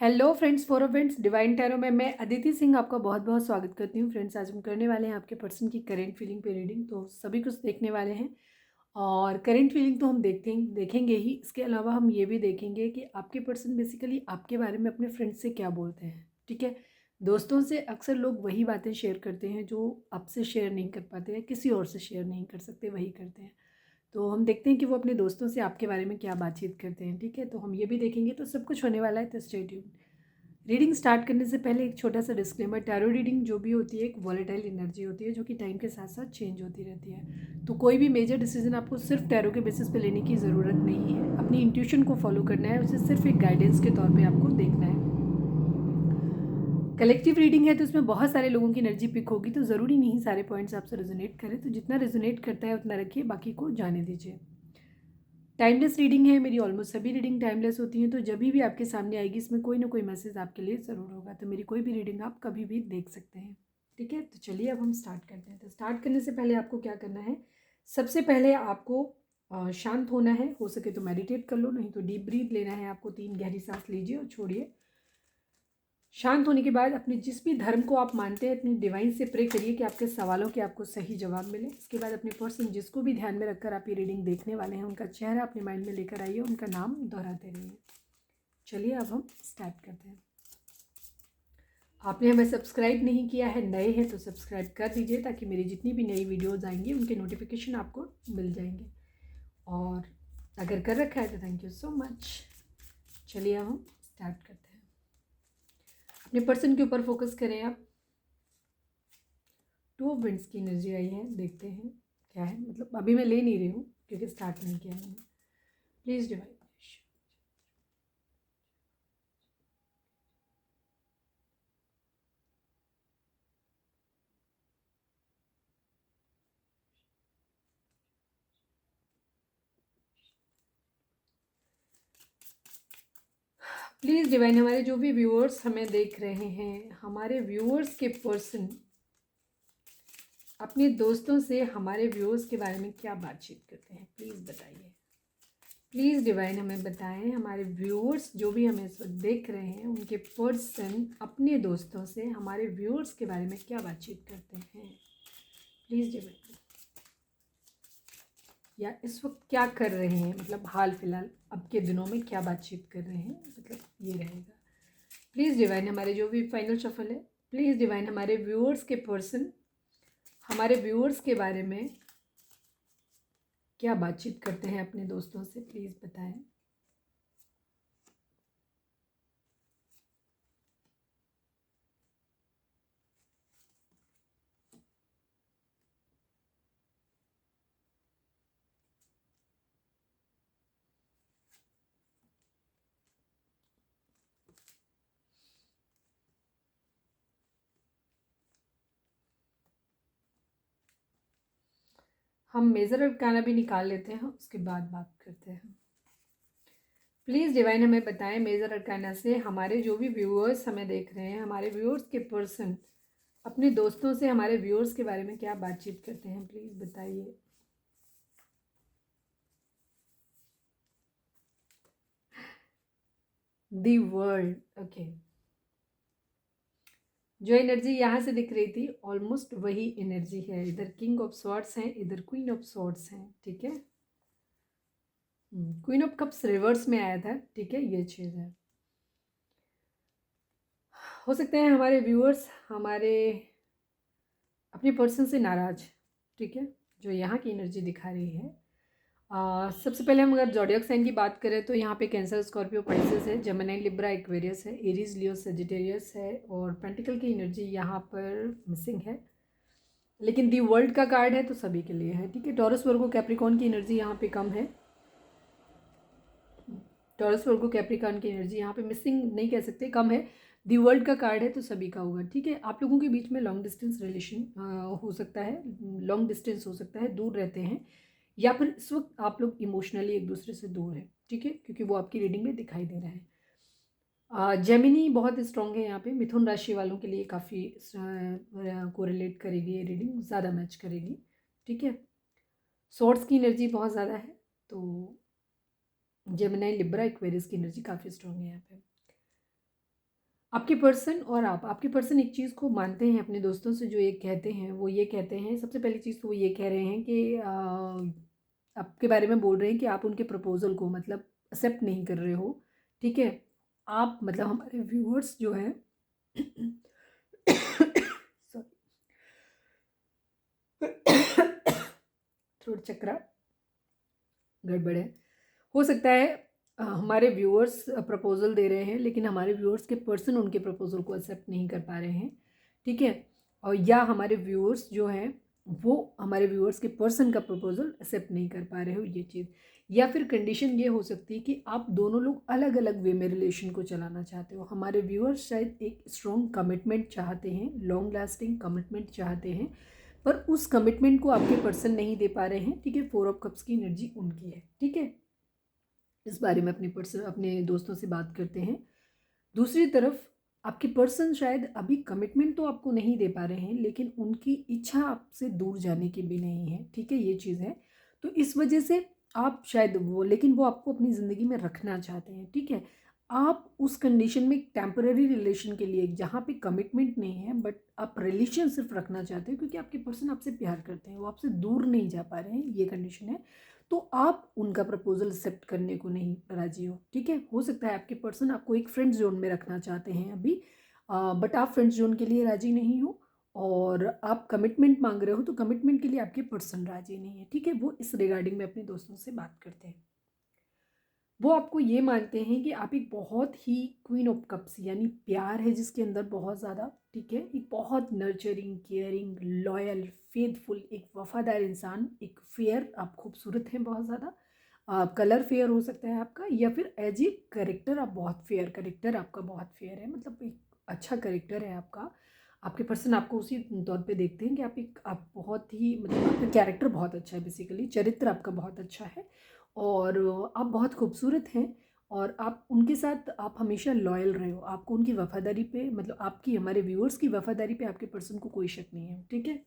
Hello friends, for friends divine tarot में मैं अदिति सिंह आपका बहुत बहुत स्वागत करती हूँ। फ्रेंड्स, आज हम करने वाले हैं आपके पर्सन की करेंट फीलिंग पे रीडिंग। तो सभी कुछ देखने वाले हैं और करेंट फीलिंग तो हम देखेंगे ही। इसके अलावा हम ये भी देखेंगे कि आपके पर्सन बेसिकली आपके बारे में अपने फ्रेंड्स से क्या बोलते हैं। ठीक है, दोस्तों से अक्सर लोग वही बातें शेयर करते हैं जो आपसे शेयर नहीं कर पाते हैं, किसी और से शेयर नहीं कर सकते, वही करते हैं। तो हम देखते हैं कि वो अपने दोस्तों से आपके बारे में क्या बातचीत करते हैं। ठीक है, तो हम ये भी देखेंगे। तो सब कुछ होने वाला है, तो स्टे ट्यून्ड। रीडिंग स्टार्ट करने से पहले एक छोटा सा डिस्क्लेमर, टैरो रीडिंग जो भी होती है एक वॉलेटाइल एनर्जी होती है जो कि टाइम के साथ साथ चेंज होती रहती है। तो कोई भी मेजर डिसीजन आपको सिर्फ टैरो के बेसिस पे लेने की ज़रूरत नहीं है। अपनी इंट्यूशन को फॉलो करना है, उसे सिर्फ एक गाइडेंस के तौर पे आपको देखना है। कलेक्टिव रीडिंग है तो इसमें बहुत सारे लोगों की एनर्जी पिक होगी, तो ज़रूरी नहीं सारे पॉइंट्स आपसे रेजोनेट करें। तो जितना रेजोनेट करता है उतना रखिए, बाकी को जाने दीजिए। टाइमलेस रीडिंग है मेरी, ऑलमोस्ट सभी रीडिंग टाइमलेस होती हैं। तो जब भी आपके सामने आएगी इसमें कोई ना कोई मैसेज आपके लिए ज़रूर होगा। तो मेरी कोई भी रीडिंग आप कभी भी देख सकते हैं। ठीक है, तो चलिए अब हम स्टार्ट करते हैं। तो स्टार्ट करने से पहले आपको क्या करना है, सबसे पहले आपको शांत होना है। हो सके तो मेडिटेट कर लो, नहीं तो डीप ब्रीथ लेना है आपको। 3 गहरी सांस लीजिए और छोड़िए। शांत होने के बाद अपने जिस भी धर्म को आप मानते हैं अपनी डिवाइन से प्रे करिए कि आपके सवालों के आपको सही जवाब मिले। इसके बाद अपने पर्सन जिसको भी ध्यान में रखकर आप ये रीडिंग देखने वाले हैं उनका चेहरा अपने माइंड में लेकर आइए, उनका नाम दोहराते रहिए। चलिए अब हम स्टार्ट करते हैं। आपने हमें सब्सक्राइब नहीं किया है, नए हैं तो सब्सक्राइब कर दीजिए ताकि मेरी जितनी भी नई वीडियोज़ आएंगी उनके नोटिफिकेशन आपको मिल जाएंगे। और अगर कर रखा है तो थैंक यू सो मच। चलिए अब हम स्टार्ट करते हैं। अपने पर्सन के ऊपर फोकस करें आप। 2 ऑफ विंड्स की एनर्जी आई है, देखते हैं क्या है। मतलब अभी मैं ले नहीं रही हूँ क्योंकि स्टार्ट नहीं किया मैंने। Please divine. प्लीज़ डिवाइन, हमारे जो भी व्यूअर्स हमें देख रहे हैं, हमारे व्यूअर्स के पर्सन अपने दोस्तों से हमारे व्यूअर्स के बारे में क्या बातचीत करते हैं, प्लीज़ बताइए। प्लीज़ डिवाइन हमें बताएं, हमारे व्यूअर्स जो भी हमें इस वक्त देख रहे हैं उनके पर्सन अपने दोस्तों से हमारे व्यूअर्स के बारे में क्या बातचीत करते हैं। प्लीज़ डिवाइन, या इस वक्त क्या कर रहे हैं, मतलब हाल फिलहाल अब के दिनों में क्या बातचीत कर रहे हैं, मतलब ये रहेगा। प्लीज़ डिवाइन, हमारे जो भी फाइनल शफल है, प्लीज़ डिवाइन हमारे व्यूअर्स के पर्सन हमारे व्यूअर्स के बारे में क्या बातचीत करते हैं अपने दोस्तों से, प्लीज़ बताएं। हम मेजर अरकाना भी निकाल लेते हैं, उसके बाद बात करते हैं। प्लीज़ डिवाइन हमें बताएं मेजर अरकाना से हमारे जो भी व्यूअर्स हमें देख रहे हैं, हमारे व्यूअर्स के पर्सन अपने दोस्तों से हमारे व्यूअर्स के बारे में क्या बातचीत करते हैं, प्लीज़ बताइए। The world, okay. जो एनर्जी यहाँ से दिख रही थी ऑलमोस्ट वही एनर्जी है। इधर किंग ऑफ स्वॉर्ड्स हैं, इधर क्वीन ऑफ स्वॉर्ड्स हैं। ठीक है, क्वीन ऑफ कप्स रिवर्स में आया था। ठीक है, ये चीज़ है। हो सकते हैं हमारे व्यूअर्स हमारे अपने पर्सन से नाराज। ठीक है, जो यहाँ की एनर्जी दिखा रही है। सबसे पहले हम अगर ज़ोडिएक साइन की बात करें तो यहाँ पे कैंसर, स्कॉर्पियो, पाइसेस है, जेमिनी, लिब्रा, एक्वेरियस है, एरीज, लियो, सेजिटेरियस है और पेंटिकल की एनर्जी यहाँ पर मिसिंग है। लेकिन दी वर्ल्ड का कार्ड है तो सभी के लिए है। ठीक है, टॉरस, वर्गो, कैप्रिकॉन की एनर्जी यहाँ पे कम है। टॉरस, वर्गो, कैप्रिकॉन की एनर्जी यहाँ पे मिसिंग नहीं कह सकते, कम है। दी वर्ल्ड का कार्ड है तो सभी का होगा। ठीक है, आप लोगों के बीच में लॉन्ग डिस्टेंस रिलेशन हो सकता है, लॉन्ग डिस्टेंस हो सकता है, दूर रहते हैं, या फिर इस वक्त आप लोग इमोशनली एक दूसरे से दूर हैं। ठीक है, क्योंकि वो आपकी रीडिंग में दिखाई दे रहा है। जेमिनी बहुत स्ट्रॉन्ग है यहाँ पे। मिथुन राशि वालों के लिए काफ़ी कोरिलेट करेगी ये रीडिंग, ज़्यादा मैच करेगी। ठीक है, स्वॉर्ड्स की एनर्जी बहुत ज़्यादा है, तो जेमिनी, लिब्रा, एक्वेरियस की एनर्जी काफ़ी स्ट्रॉन्ग है यहाँ पे। आपके पर्सन और आपके पर्सन एक चीज़ को मानते हैं अपने दोस्तों से, जो ये कहते हैं वो ये कहते हैं, सबसे पहली चीज़ तो वो ये कह रहे हैं कि आपके बारे में बोल रहे हैं कि आप उनके प्रपोज़ल को मतलब एक्सेप्ट नहीं कर रहे हो, ठीक है? आप मतलब हमारे व्यूअर्स जो हैं सॉरी थ्रोट चक्रा गड़बड़ है। हो सकता है हमारे व्यूअर्स प्रपोज़ल दे रहे हैं, लेकिन हमारे व्यूअर्स के पर्सन उनके प्रपोज़ल को एक्सेप्ट नहीं कर पा रहे हैं, ठीक है? और या हमारे व्यूअर्स जो हैं वो हमारे व्यूअर्स के पर्सन का प्रपोज़ल एक्सेप्ट नहीं कर पा रहे हो, ये चीज़। या फिर कंडीशन ये हो सकती है कि आप दोनों लोग अलग अलग वे में रिलेशन को चलाना चाहते हो। हमारे व्यूअर्स शायद एक स्ट्रॉन्ग कमिटमेंट चाहते हैं, लॉन्ग लास्टिंग कमिटमेंट चाहते हैं, पर उस कमिटमेंट को आपके पर्सन नहीं दे पा रहे हैं, ठीक है? 4 ऑफ कप्स की एनर्जी उनकी है, ठीक है? इस बारे में अपने दोस्तों से बात करते हैं। दूसरी तरफ आपके पर्सन शायद अभी कमिटमेंट तो आपको नहीं दे पा रहे हैं, लेकिन उनकी इच्छा आपसे दूर जाने की भी नहीं है, ठीक है? ये चीज़ है। तो इस वजह से आप शायद लेकिन वो आपको अपनी ज़िंदगी में रखना चाहते हैं, ठीक है? आप उस कंडीशन में टेम्पररी रिलेशन के लिए, जहाँ पे कमिटमेंट नहीं है बट आप रिलेशन सिर्फ रखना चाहते हैं, क्योंकि आपके पर्सन आपसे प्यार करते हैं, वो आपसे दूर नहीं जा पा रहे हैं, ये कंडीशन है। तो आप उनका प्रपोजल एक्सेप्ट करने को नहीं राजी हो, ठीक है? हो सकता है आपके पर्सन आपको एक फ्रेंड जोन में रखना चाहते हैं अभी, बट आप फ्रेंड जोन के लिए राजी नहीं हो, और आप कमिटमेंट मांग रहे हो, तो कमिटमेंट के लिए आपके पर्सन राजी नहीं है, ठीक है? वो इस रिगार्डिंग में अपने दोस्तों से बात करते हैं। वो आपको ये मानते हैं कि आप एक बहुत ही क्वीन ऑफ कप्स, यानी प्यार है जिसके अंदर बहुत ज़्यादा, ठीक है? एक बहुत नर्चरिंग, केयरिंग, लॉयल, फेथफुल, एक वफादार इंसान, एक फेयर, आप खूबसूरत हैं बहुत ज़्यादा, कलर फेयर हो सकता है आपका, या फिर एज ए करेक्टर आप बहुत फेयर, करेक्टर आपका बहुत फेयर है, मतलब एक अच्छा करेक्टर है आपका। आपके पर्सन आपको उसी तौर पे देखते हैं कि आप बहुत ही मतलब आपका कैरेक्टर बहुत अच्छा है, बेसिकली चरित्र आपका बहुत अच्छा है, और आप बहुत खूबसूरत हैं, और आप उनके साथ आप हमेशा लॉयल रहे हो, आपको उनकी वफ़ादारी पे, मतलब आपकी, हमारे व्यूअर्स की वफ़ादारी पे आपके पर्सन को कोई शक नहीं है, ठीक है?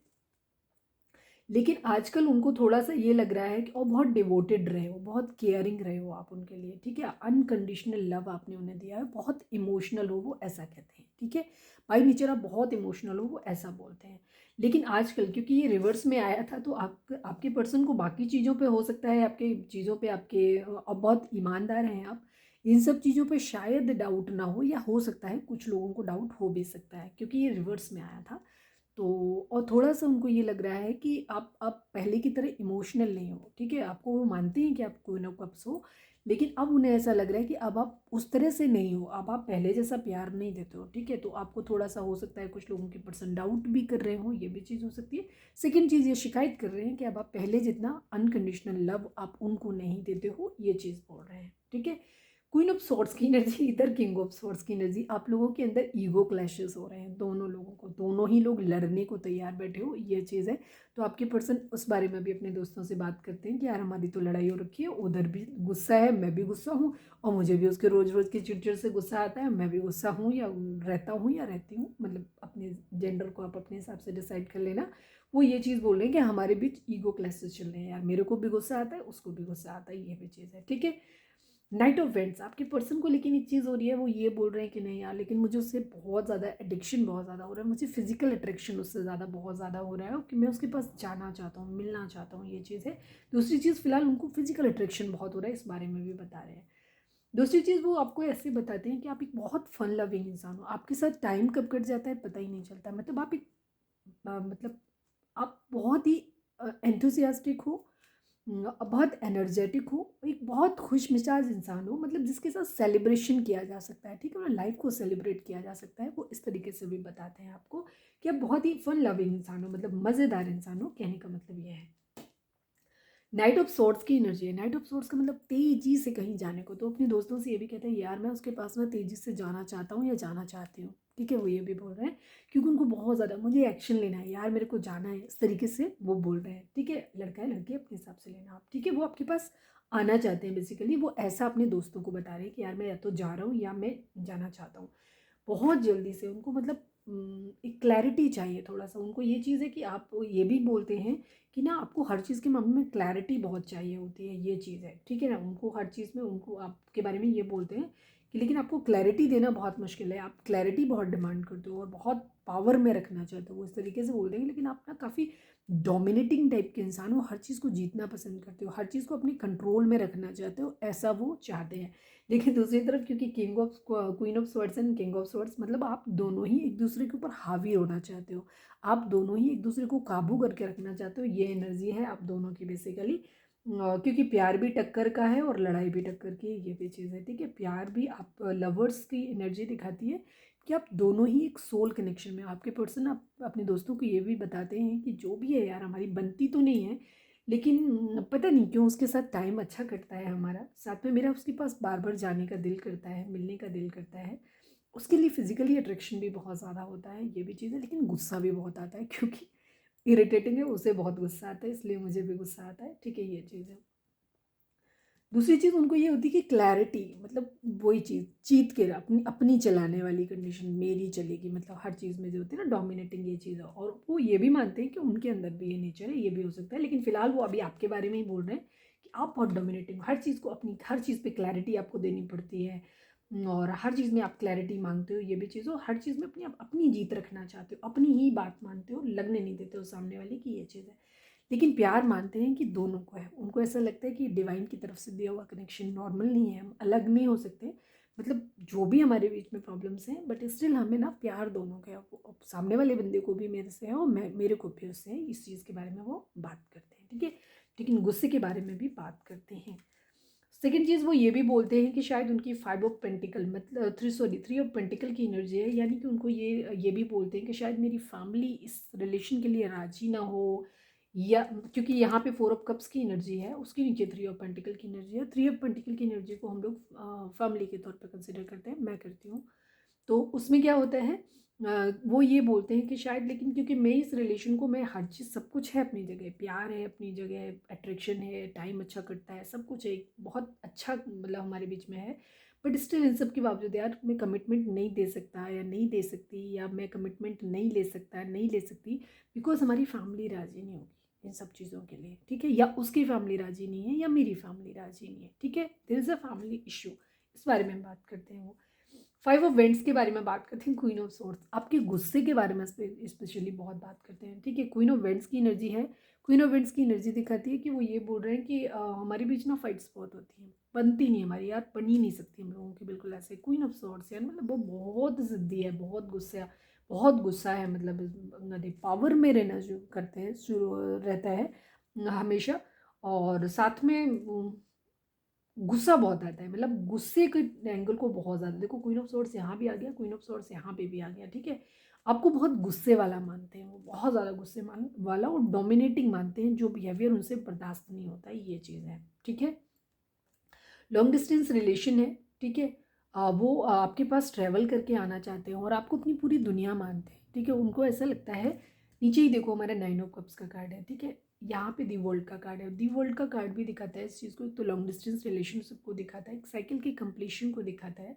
लेकिन आजकल उनको थोड़ा-सा ये लग रहा है कि और बहुत डिवोटेड रहे हो, बहुत केयरिंग रहे हो आप उनके लिए, ठीक है? अनकंडीशनल लव आपने उन्हें दिया है, बहुत इमोशनल हो वो, ऐसा कहते हैं, ठीक है? बाय नेचर आप बहुत इमोशनल हो, वो ऐसा बोलते हैं। लेकिन आजकल क्योंकि ये रिवर्स में आया था, तो आपके पर्सन को बाकी चीज़ों पे हो सकता है, आपके चीज़ों पे बहुत ईमानदार हैं आप, इन सब चीज़ों पे शायद डाउट ना हो, या हो सकता है कुछ लोगों को डाउट हो भी सकता है, क्योंकि ये रिवर्स में आया था। तो और थोड़ा-सा उनको ये लग रहा है कि आप पहले की तरह इमोशनल नहीं हो, ठीक है? आपको वो मानते हैं कि आप क्वीन ऑफ कप्स हो, लेकिन अब उन्हें ऐसा लग रहा है कि अब आप उस तरह से नहीं हो, अब आप पहले जैसा प्यार नहीं देते हो, ठीक है? तो आपको थोड़ा-सा हो सकता है कुछ लोगों के पर्सन डाउट भी कर रहे हों, ये भी चीज़ हो सकती है। सेकंड चीज़, ये शिकायत कर रहे हैं कि अब आप पहले जितना अनकंडीशनल लव आप उनको नहीं देते हो, ये चीज़ बोल रहे हैं, ठीक है? क्वीन ऑफ स्वॉर्ड्स की एनर्जी, इधर किंग ऑफ स्वॉर्ड्स की एनर्जी, आप लोगों के अंदर ईगो क्लैशेस हो रहे हैं, दोनों लोगों को, दोनों ही लोग लड़ने को तैयार बैठे हो, ये चीज़ है। तो आपके पर्सन उस बारे में भी अपने दोस्तों से बात करते हैं कि यार हमारी तो लड़ाई हो रखी है, उधर भी गुस्सा है, मैं भी गुस्सा हूँ, और मुझे भी उसके रोज़ रोज़ की चिड़चिड़ से गुस्सा आता है, मैं भी गुस्सा हूँ या रहता हूँ या रहती हूँ, मतलब अपने जेंडर को आप अपने हिसाब से डिसाइड कर लेना। वो ये चीज़ बोल रहे हैं कि हमारे बीच ईगो क्लैशेस चल रहे हैं, यार मेरे को भी गुस्सा आता है, उसको भी गुस्सा आता है, ये भी चीज़ है, ठीक है? नाइट ऑफ वेंट्स आपके पर्सन को लेकिन एक चीज़ हो रही है, वो ये बोल रहे हैं कि नहीं यार, लेकिन मुझे उससे बहुत ज़्यादा एडिक्शन बहुत ज़्यादा हो रहा है, मुझे फिजिकल अट्रैक्शन उससे ज़्यादा बहुत ज़्यादा हो रहा है, कि मैं उसके पास जाना चाहता हूँ, मिलना चाहता हूँ, ये चीज़ है। दूसरी चीज़, फिलहाल उनको फिजिकल अट्रैक्शन बहुत हो रहा है, इस बारे में भी बता रहे हैं। दूसरी चीज़, वो आपको ऐसे बताते हैं कि आप एक बहुत फन लविंग इंसान हो, आपके साथ टाइम कब कट जाता है पता ही नहीं चलता, मतलब आप एक मतलब आप बहुत ही एंथुसियास्टिक हो, बहुत एनर्जेटिक हो, एक बहुत खुश मिजाज इंसान हो, मतलब जिसके साथ सेलिब्रेशन किया जा सकता है, ठीक है ना? लाइफ को सेलिब्रेट किया जा सकता है, वो इस तरीके से भी बताते हैं आपको कि आप बहुत ही फन लविंग इंसान हो, मतलब मज़ेदार इंसान हो, कहने का मतलब ये है। नाइट ऑफ सोर्ड्स की एनर्जी है, नाइट ऑफ सोर्ड्स का मतलब तेजी से कहीं जाने को, तो अपने दोस्तों से ये भी कहते हैं यार मैं उसके पास ना तेजी से जाना चाहता हूँ या जाना चाहती हूँ, ठीक है? वो ये भी बोल रहे हैं, क्योंकि उनको बहुत ज़्यादा मुझे एक्शन लेना है यार, मेरे को जाना है, इस तरीके से वो बोल रहे हैं, ठीक है? लड़का है लड़की अपने हिसाब से लेना आप, ठीक है? वो आपके पास आना चाहते हैं, बेसिकली वो ऐसा अपने दोस्तों को बता रहे हैं कि यार मैं या तो जा रहा हूँ या मैं जाना चाहता हूँ, बहुत जल्दी से उनको, मतलब एक क्लैरिटी चाहिए थोड़ा सा उनको, ये चीज़ है कि आप ये भी बोलते हैं कि ना आपको हर चीज़ के मामले में क्लैरिटी बहुत चाहिए होती है, ये चीज़ है, ठीक है ना? उनको हर चीज़ में, उनको आपके बारे में ये बोलते हैं कि लेकिन आपको क्लैरिटी देना बहुत मुश्किल है, आप क्लैरिटी बहुत डिमांड करते हो और बहुत पावर में रखना चाहते हो, वो इस तरीके से बोल देंगे। लेकिन आप ना काफ़ी डोमिनेटिंग टाइप के इंसान हो, हर चीज़ को जीतना पसंद करते हो, हर चीज़ को अपने कंट्रोल में रखना चाहते हो, ऐसा वो चाहते हैं। लेकिन दूसरी तरफ क्योंकि king of queen of swords and king of swords मतलब आप दोनों ही एक दूसरे के ऊपर हावी होना चाहते हो, आप दोनों ही एक दूसरे को काबू करके रखना चाहते हो, ये एनर्जी है आप दोनों की बेसिकली। क्योंकि प्यार भी टक्कर का है और लड़ाई भी टक्कर की है, ये भी चीज़ है, ठीक है। प्यार भी आप लवर्स की एनर्जी दिखाती है कि आप दोनों ही एक सोल कनेक्शन में, आपके पर्सन आप अपने दोस्तों को ये भी बताते हैं कि जो भी है यार हमारी बनती तो नहीं है, लेकिन पता नहीं क्यों उसके साथ टाइम अच्छा कटता है हमारा, साथ में मेरा उसके पास बार बार जाने का दिल करता है, मिलने का दिल करता है, उसके लिए फिजिकली अट्रैक्शन भी बहुत ज़्यादा होता है, ये भी चीज़ है। लेकिन गुस्सा भी बहुत आता है क्योंकि इरिटेटिंग है, उसे बहुत गुस्सा आता है, इसलिए मुझे भी गुस्सा आता है, ठीक है, ये चीज़ है। दूसरी चीज़ उनको ये होती है कि क्लैरिटी, मतलब वही चीज़ जीत के अपनी अपनी चलाने वाली कंडीशन मेरी चलेगी, मतलब हर चीज़ में जो होती है ना डोमिनेटिंग, ये चीज़ है। और वो ये भी मानते हैं कि उनके अंदर भी ये नेचर है, ये भी हो सकता है, लेकिन फिलहाल वो अभी आपके बारे में ही बोल रहे हैं कि आप बहुत डोमिनेटिंग, हर चीज़ को अपनी हर चीज़ पे क्लैरिटी आपको देनी पड़ती है, और हर चीज़ में आप क्लैरिटी मांगते हो, ये भी चीज़ हो, हर चीज़ में अपनी आप अपनी जीत रखना चाहते हो, अपनी ही बात मानते हो, लगने नहीं देते हो सामने वाले की, ये चीज़ है। लेकिन प्यार मानते हैं कि दोनों को है, उनको ऐसा लगता है कि डिवाइन की तरफ से दिया हुआ कनेक्शन नॉर्मल नहीं है, हम अलग नहीं हो सकते, मतलब जो भी हमारे बीच में प्रॉब्लम्स हैं बट स्टिल हमें ना प्यार दोनों का है, सामने वाले बंदे को भी मेरे से है और मैं मेरे को भी उससे है, इस चीज़ के बारे में वो बात करते हैं, ठीक है। लेकिन गुस्से के बारे में भी बात करते हैं। सेकेंड चीज़ वो ये भी बोलते हैं कि शायद उनकी 5 ऑफ पेंटिकल मतलब थ्री ऑफ पेंटिकल की एनर्जी है, यानी कि उनको ये भी बोलते हैं कि शायद मेरी फैमिली इस रिलेशन के लिए राजी ना हो, या क्योंकि यहाँ पे 4 ऑफ कप्स की एनर्जी है, उसके नीचे 3 ऑफ पेंटिकल की एनर्जी है। 3 ऑफ पेंटिकल की एनर्जी को हम लोग फैमिली के तौर पर कंसिडर करते हैं, मैं करती हूँ। तो उसमें क्या होता है, वो ये बोलते हैं कि शायद, लेकिन क्योंकि मैं इस रिलेशन को, मैं हर चीज़ सब कुछ है अपनी जगह, प्यार है अपनी जगह, अट्रैक्शन है, टाइम अच्छा कटता है, सब कुछ है, बहुत अच्छा मतलब हमारे बीच में है, बट स्टिल इन सब के बावजूद यार मैं कमिटमेंट नहीं दे सकता या नहीं दे सकती, या मैं कमिटमेंट नहीं ले सकता नहीं ले सकती, बिकॉज हमारी फैमिली राज़ी नहीं होगी इन सब चीज़ों के लिए, ठीक है, या उसकी फैमिली राज़ी नहीं है या मेरी फैमिली राज़ी नहीं है, ठीक है, there is a family issue, इस बारे में बात करते हैं वो। 5 ऑफ वेंट्स के बारे में बात करते हैं, क्वीन ऑफ सोर्ड्स आपके गुस्से के बारे में स्पेशली बहुत बात करते हैं, ठीक है। क्वीन ऑफ वेंट्स की एनर्जी है, क्वीन ऑफ वेंट्स की एनर्जी दिखाती है कि वो ये बोल रहे हैं कि हमारे बीच ना फाइट्स बहुत होती हैं, बनती नहीं हमारी यार, बन ही नहीं सकती हम लोगों की, बिल्कुल ऐसे। क्वीन ऑफ सोर्ड्स यार मतलब वो बहुत ज़िद्दी है, बहुत गुस्सा है, मतलब पावर में रहना जो करते हैं शुरू रहता है हमेशा, और साथ में गुस्सा बहुत आता है, मतलब गुस्से के एंगल को बहुत ज़्यादा देखो, क्वीन ऑफ सोर्ड्स यहाँ भी आ गया, क्वीन ऑफ सोर्ड्स यहाँ पे भी आ गया, ठीक है। आपको बहुत गुस्से वाला मानते हैं, वो बहुत ज़्यादा गुस्से वाला और डोमिनेटिंग मानते हैं, जो बिहेवियर उनसे बर्दाश्त नहीं होता, ये चीज़ है, ठीक है। लॉन्ग डिस्टेंस रिलेशन है, ठीक है। वो आपके पास ट्रैवल करके आना चाहते हैं और आपको अपनी पूरी दुनिया मानते हैं, ठीक है। उनको ऐसा लगता है, नीचे ही देखो हमारा 9 ऑफ कप्स का कार्ड है, ठीक है, यहाँ पे दी वर्ल्ड का कार्ड है, दी वर्ल्ड का कार्ड भी दिखाता है इस चीज़ को, एक तो लॉन्ग डिस्टेंस रिलेशनशिप को दिखाता है, एक साइकिल की कंप्लीशन को दिखाता है,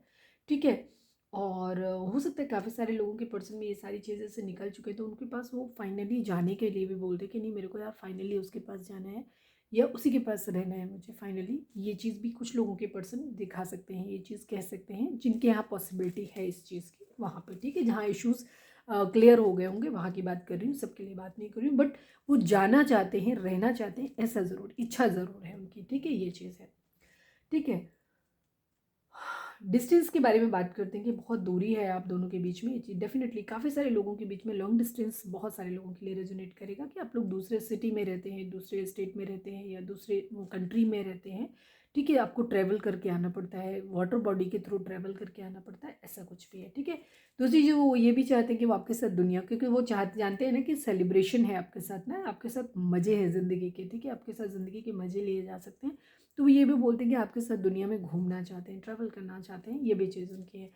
ठीक है। और हो सकता है काफ़ी सारे लोगों के पर्सन में ये सारी चीज़ें से निकल चुके हैं, तो उनके पास वो फाइनली जाने के लिए भी बोलते हैं कि नहीं मेरे को यार फाइनली उसके पास जाना है या उसी के पास रहना है मुझे फाइनली, ये चीज़ भी कुछ लोगों के पर्सन दिखा सकते हैं, ये चीज़ कह सकते हैं, जिनके यहाँ पॉसिबिलिटी है इस चीज़ की वहाँ पर, ठीक है, जहाँ इश्यूज़ क्लियर हो गए होंगे वहाँ की बात कर रही हूँ, सबके लिए बात नहीं कर रही हूँ, बट वो जाना चाहते हैं, रहना चाहते हैं, ऐसा ज़रूर इच्छा ज़रूर है उनकी, ठीक है, ये चीज़ है, ठीक है। डिस्टेंस के बारे में बात करते हैं कि बहुत दूरी है आप दोनों के बीच में, ये चीज़ डेफिनेटली काफ़ी सारे लोगों के बीच में लॉन्ग डिस्टेंस बहुत सारे लोगों के लिए रेजोनेट करेगा कि आप लोग दूसरे सिटी में रहते हैं, दूसरे स्टेट में रहते हैं या दूसरे कंट्री में रहते हैं, ठीक है, आपको ट्रैवल करके आना पड़ता है, वाटर बॉडी के थ्रू ट्रैवल करके आना पड़ता है, ऐसा कुछ भी है, ठीक है। दूसरी चीज़ वो ये भी चाहते हैं कि वो आपके साथ दुनिया, क्योंकि वो जानते हैं ना कि सेलिब्रेशन है आपके साथ ना, आपके साथ मज़े हैं ज़िंदगी के, ठीक है, आपके साथ ज़िंदगी के मज़े लिए जा सकते हैं, तो वो ये भी बोलते हैं कि आपके साथ दुनिया में घूमना चाहते हैं, ट्रैवल करना चाहते हैं, ये भी चीज़ उनकी है।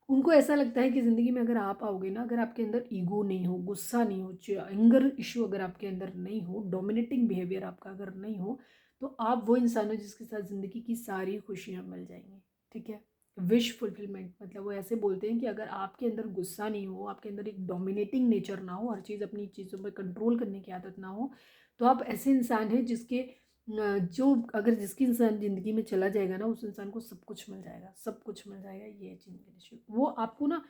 उनको ऐसा लगता है कि ज़िंदगी में अगर आप आओगे ना, अगर आपके अंदर ईगो नहीं हो, गुस्सा नहीं हो, एंगर इशू अगर आपके अंदर नहीं हो, डोमिनेटिंग बिहेवियर आपका अगर नहीं हो, तो आप वो इंसान हो जिसके साथ ज़िंदगी की सारी खुशियाँ मिल जाएंगी, ठीक है। विश फुलफिलमेंट, मतलब वो ऐसे बोलते हैं कि अगर आपके अंदर गुस्सा नहीं हो, आपके अंदर एक डोमिनेटिंग नेचर ना हो, हर चीज़ अपनी चीज़ों पर कंट्रोल करने की आदत ना हो, तो आप ऐसे इंसान हैं जिसके जो अगर जिसकी इंसान ज़िंदगी में चला जाएगा ना, उस इंसान को सब कुछ मिल जाएगा, सब कुछ मिल जाएगा, ये चीज़ वो आपको ना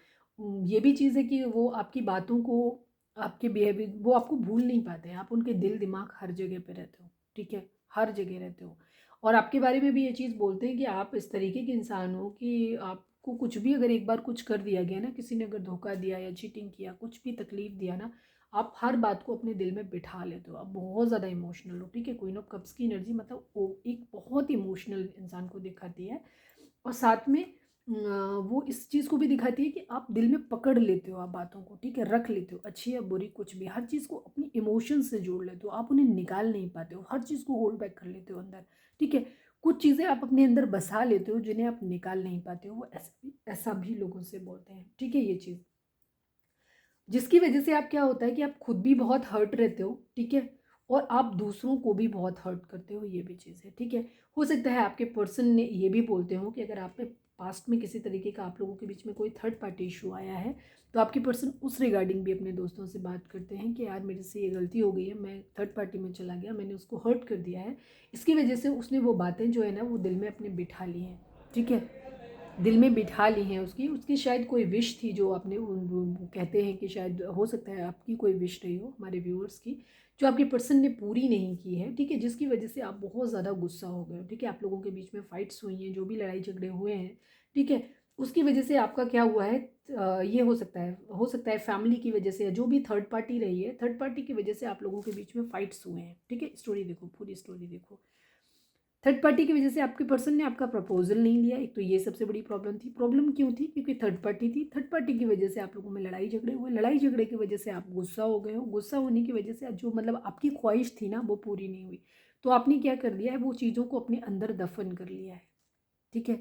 ये भी चीज़ है कि वो आपकी बातों को, आपके बिहेवियर, वो आपको भूल नहीं पाते हैं। आप उनके दिल दिमाग हर जगह पे रहते हो, ठीक है, हर जगह रहते हो। और आपके बारे में भी ये चीज़ बोलते हैं कि आप इस तरीके के इंसान हो कि आपको कुछ भी अगर एक बार कुछ कर दिया गया ना, किसी ने अगर धोखा दिया या चीटिंग किया, कुछ भी तकलीफ़ दिया ना, आप हर बात को अपने दिल में बिठा लेते हो, आप बहुत ज़्यादा इमोशनल हो, ठीक है। क्वीन ऑफ कप्स की एनर्जी मतलब वो एक बहुत इमोशनल इंसान को दिखाती है। और साथ में वो इस चीज़ को भी दिखाती है कि आप दिल में पकड़ लेते हो, आप बातों को, ठीक है, रख लेते हो, अच्छी या बुरी कुछ भी, हर चीज़ को अपनी इमोशन से जोड़ लेते हो, आप उन्हें निकाल नहीं पाते हो, हर चीज़ को होल्ड बैक कर लेते हो अंदर, ठीक है। कुछ चीज़ें आप अपने अंदर बसा लेते हो जिन्हें आप निकाल नहीं पाते हो, वो ऐसा भी लोगों से बोलते हैं, ठीक है, ये चीज़ जिसकी वजह से आप क्या होता है कि आप खुद भी बहुत हर्ट रहते हो, ठीक है, और आप दूसरों को भी बहुत हर्ट करते हो, ये भी चीज़ है, ठीक है। हो सकता है आपके पर्सन ने ये भी बोलते हो कि अगर आप में पास्ट में किसी तरीके का आप लोगों के बीच में कोई थर्ड पार्टी इशू आया है, तो आपके पर्सन उस रिगार्डिंग भी अपने दोस्तों से बात करते हैं कि यार मेरे से ये गलती हो गई है, मैं थर्ड पार्टी में चला गया, मैंने उसको हर्ट कर दिया है, इसकी वजह से उसने वो बातें जो है ना वो दिल में अपने बिठा ली हैं, ठीक है, दिल में बिठा ली हैं उसकी उसकी शायद कोई विश थी जो आपने वो कहते हैं कि शायद हो सकता है आपकी कोई विश रही हो हमारे व्यूअर्स की, जो आपके पर्सन ने पूरी नहीं की है, ठीक है, जिसकी वजह से आप बहुत ज़्यादा गुस्सा हो गए हो, ठीक है, आप लोगों के बीच में फाइट्स हुई हैं, जो भी लड़ाई झगड़े हुए हैं, ठीक है, उसकी वजह से आपका क्या हुआ है, ये हो सकता है फैमिली की वजह से, जो भी थर्ड पार्टी रही है, थर्ड पार्टी की वजह से आप लोगों के बीच में फाइट्स हुए हैं, ठीक है। स्टोरी देखो, पूरी स्टोरी देखो, थर्ड पार्टी की वजह से आपके पर्सन ने आपका प्रपोजल नहीं लिया, एक तो ये सबसे बड़ी प्रॉब्लम थी। प्रॉब्लम क्यों थी? क्योंकि थर्ड पार्टी थी, थर्ड पार्टी की वजह से आप लोगों में लड़ाई झगड़े हुए, लड़ाई झगड़े की वजह से आप गुस्सा हो गए हो, गुस्सा होने की वजह से जो मतलब आपकी ख्वाहिश थी ना वो पूरी नहीं हुई, तो आपने क्या कर दिया है, वो चीज़ों को अपने अंदर दफन कर लिया है, ठीक है।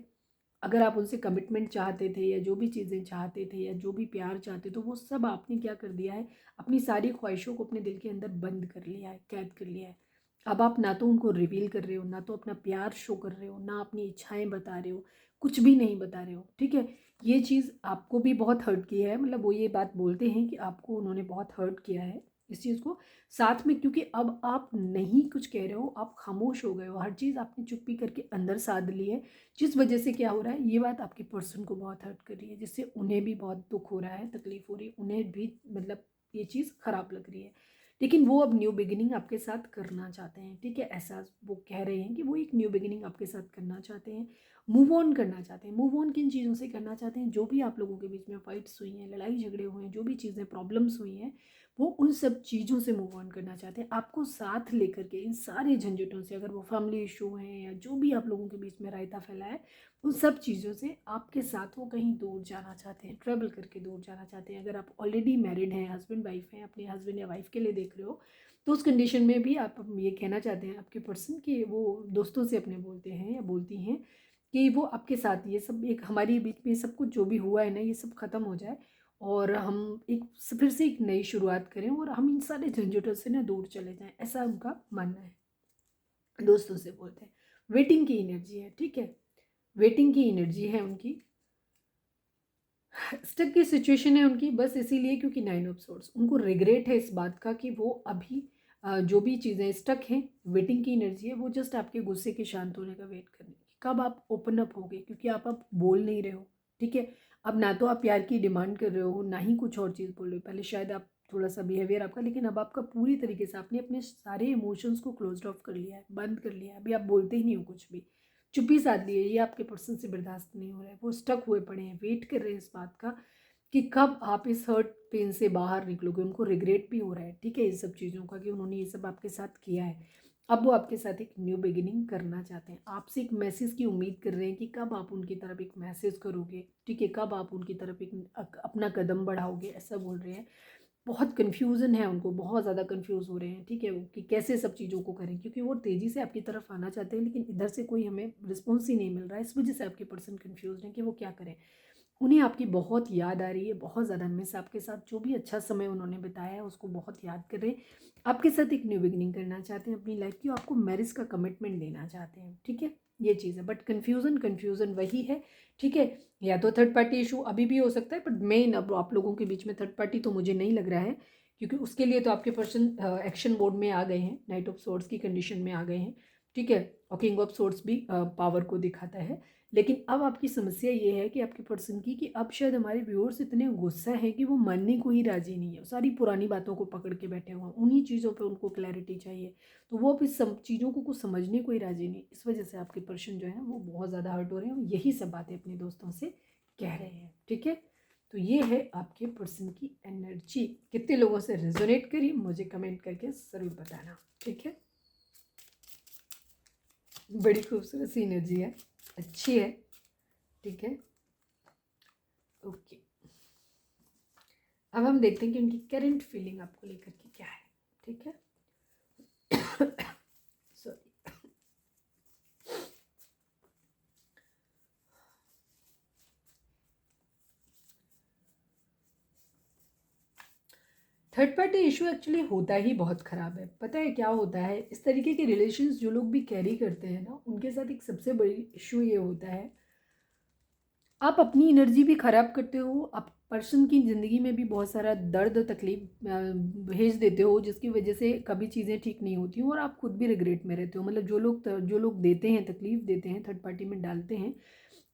अगर आप उनसे कमिटमेंट चाहते थे या जो भी चीज़ें चाहते थे या जो भी प्यार चाहते तो वो सब आपने क्या कर दिया है, अपनी सारी ख्वाहिशों को अपने दिल के अंदर बंद कर लिया है, कैद कर लिया है। अब आप ना तो उनको रिवील कर रहे हो, ना तो अपना प्यार शो कर रहे हो, ना अपनी इच्छाएं बता रहे हो, कुछ भी नहीं बता रहे हो, ठीक है। ये चीज़ आपको भी बहुत हर्ट किया है, मतलब वो ये बात बोलते हैं कि आपको उन्होंने बहुत हर्ट किया है इस चीज़ को, साथ में क्योंकि अब आप नहीं कुछ कह रहे हो, आप खामोश हो गए हो, हर चीज़ आपने चुप्पी करके अंदर साध ली है, जिस वजह से क्या हो रहा है, ये बात आपके पर्सन को बहुत हर्ट कर रही है, जिससे उन्हें भी बहुत दुख हो रहा है, तकलीफ हो रही है, उन्हें भी मतलब ये चीज़ ख़राब लग रही है, लेकिन वो अब न्यू बिगिनिंग आपके साथ करना चाहते हैं, ठीक है। ऐसा वो कह रहे हैं कि वो एक न्यू बिगिनिंग आपके साथ करना चाहते हैं, मूव ऑन करना चाहते हैं। मूव ऑन किन चीज़ों से करना चाहते हैं, जो भी आप लोगों के बीच में फाइट्स हुई हैं, लड़ाई झगड़े हुए हैं, जो भी चीज़ें प्रॉब्लम्स हुई हैं, वो उन सब चीज़ों से मूव ऑन करना चाहते हैं, आपको साथ लेकर के इन सारे झंझटों से, अगर वो फैमिली इशू हैं या जो भी आप लोगों के बीच में रायता फैला है, उन सब चीज़ों से आपके साथ वो कहीं दूर जाना चाहते हैं, ट्रैवल करके दूर जाना चाहते हैं। अगर आप ऑलरेडी मैरिड हैं, हस्बैंड वाइफ हैं, अपने हस्बैंड या वाइफ के लिए देख रहे हो, तो उस कंडीशन में भी आप ये कहना चाहते हैं आपके पर्सन कि वो दोस्तों से अपने बोलते हैं या बोलती हैं कि वो आपके साथ ये सब, एक हमारी बीच में सब कुछ जो भी हुआ है ना, ये सब ख़त्म हो जाए और हम एक फिर से एक नई शुरुआत करें और हम इन सारे झंझटों से ना दूर चले जाएं, ऐसा उनका मानना है। दोस्तों से बोलते हैं, वेटिंग की एनर्जी है, ठीक है, वेटिंग की एनर्जी है उनकी, स्टक की सिचुएशन है उनकी, बस इसीलिए क्योंकि 9 ऑफ सोर्ड्स, उनको रिग्रेट है इस बात का कि वो अभी जो भी चीज़ें स्टक हैं, वेटिंग की एनर्जी है, वो जस्ट आपके गुस्से के शांत होने का वेट करने की, कब आप ओपन अप होगे, क्योंकि आप अब बोल नहीं रहे हो, ठीक है। अब ना तो आप प्यार की डिमांड कर रहे हो, ना ही कुछ और चीज़ बोल रहे हो, पहले शायद आप थोड़ा सा बिहेवियर आपका, लेकिन अब आपका पूरी तरीके से आपने अपने सारे इमोशंस को क्लोज ऑफ कर लिया है, बंद कर लिया है, अभी आप बोलते ही नहीं हो कुछ भी, चुप्पी साध ली है, ये आपके पर्सन से बर्दाश्त नहीं हो रहा है, वो स्टक हुए पड़े हैं, वेट कर रहे हैं इस बात का कि कब आप इस हर्ट पेन से बाहर निकलोगे। उनको रिग्रेट भी हो रहा है, ठीक है, इन सब चीज़ों का कि उन्होंने ये सब आपके साथ किया है। अब वो आपके साथ एक न्यू बिगिनिंग करना चाहते हैं, आपसे एक मैसेज की उम्मीद कर रहे हैं कि कब आप उनकी तरफ एक मैसेज करोगे, ठीक है, कब आप उनकी तरफ एक अपना कदम बढ़ाओगे, ऐसा बोल रहे हैं। बहुत कन्फ्यूज़न है उनको, बहुत ज़्यादा कन्फ्यूज़ हो रहे हैं, ठीक है, वो कि कैसे सब चीज़ों को करें, क्योंकि वो तेज़ी से आपकी तरफ आना चाहते हैं, लेकिन इधर से कोई हमें रिस्पॉन्स ही नहीं मिल रहा है, इस वजह से आपके पर्सन कन्फ्यूज़ हैं कि वो क्या करें। उन्हें आपकी बहुत याद आ रही है, बहुत ज़्यादा मिस, आपके साथ जो भी अच्छा समय उन्होंने बिताया है उसको बहुत याद कर रहे हैं, आपके साथ एक न्यू बिगिनिंग करना चाहते हैं अपनी लाइफ की, आपको मैरिज का कमिटमेंट देना चाहते हैं, ठीक है, ये चीज़ है। बट कन्फ्यूज़न कन्फ्यूज़न वही है, ठीक है, या तो थर्ड पार्टी इशू अभी भी हो सकता है, बट मेन अब आप लोगों के बीच में थर्ड पार्टी तो मुझे नहीं लग रहा है, क्योंकि उसके लिए तो आपके पर्सन एक्शन मोड में आ गए हैं, नाइट ऑफ सोर्ड्स की कंडीशन में आ गए हैं, ठीक है। और किंग ऑफ सोर्ड्स भी पावर को दिखाता है। लेकिन अब आपकी समस्या ये है कि आपके पर्सन की कि अब शायद हमारे व्यूअर्स इतने गुस्सा है कि वो मानने को ही राजी नहीं है, सारी पुरानी बातों को पकड़ के बैठे हुए हैं, उन्हीं चीज़ों पे उनको क्लैरिटी चाहिए। तो वो अब इस सब चीज़ों को कुछ समझने को ही राजी नहीं। इस वजह से आपके पर्सन जो है वो बहुत ज़्यादा हर्ट हो रहे हैं और यही सब बातें अपने दोस्तों से कह रहे हैं। ठीक है, तो ये है आपके पर्सन की एनर्जी। कितने लोगों से रेजोनेट करी मुझे कमेंट करके ज़रूर बताना। ठीक है, बड़ी खूबसूरत सी एनर्जी है, अच्छी है। ठीक है, ओके। अब हम देखते हैं कि उनकी करंट फीलिंग आपको लेकर के क्या है। ठीक है, sorry. Third party issue actually होता ही बहुत ख़राब है। पता है क्या होता है, इस तरीके के रिलेशंस जो लोग भी कैरी करते हैं ना, उनके साथ एक सबसे बड़ी इशू ये होता है, आप अपनी एनर्जी भी ख़राब करते हो, आप पर्सन की ज़िंदगी में भी बहुत सारा दर्द तकलीफ भेज देते हो, जिसकी वजह से कभी चीज़ें ठीक नहीं होती और आप खुद भी रिग्रेट में रहते हो। मतलब जो लोग देते हैं, तकलीफ़ देते हैं, थर्ड पार्टी में डालते हैं,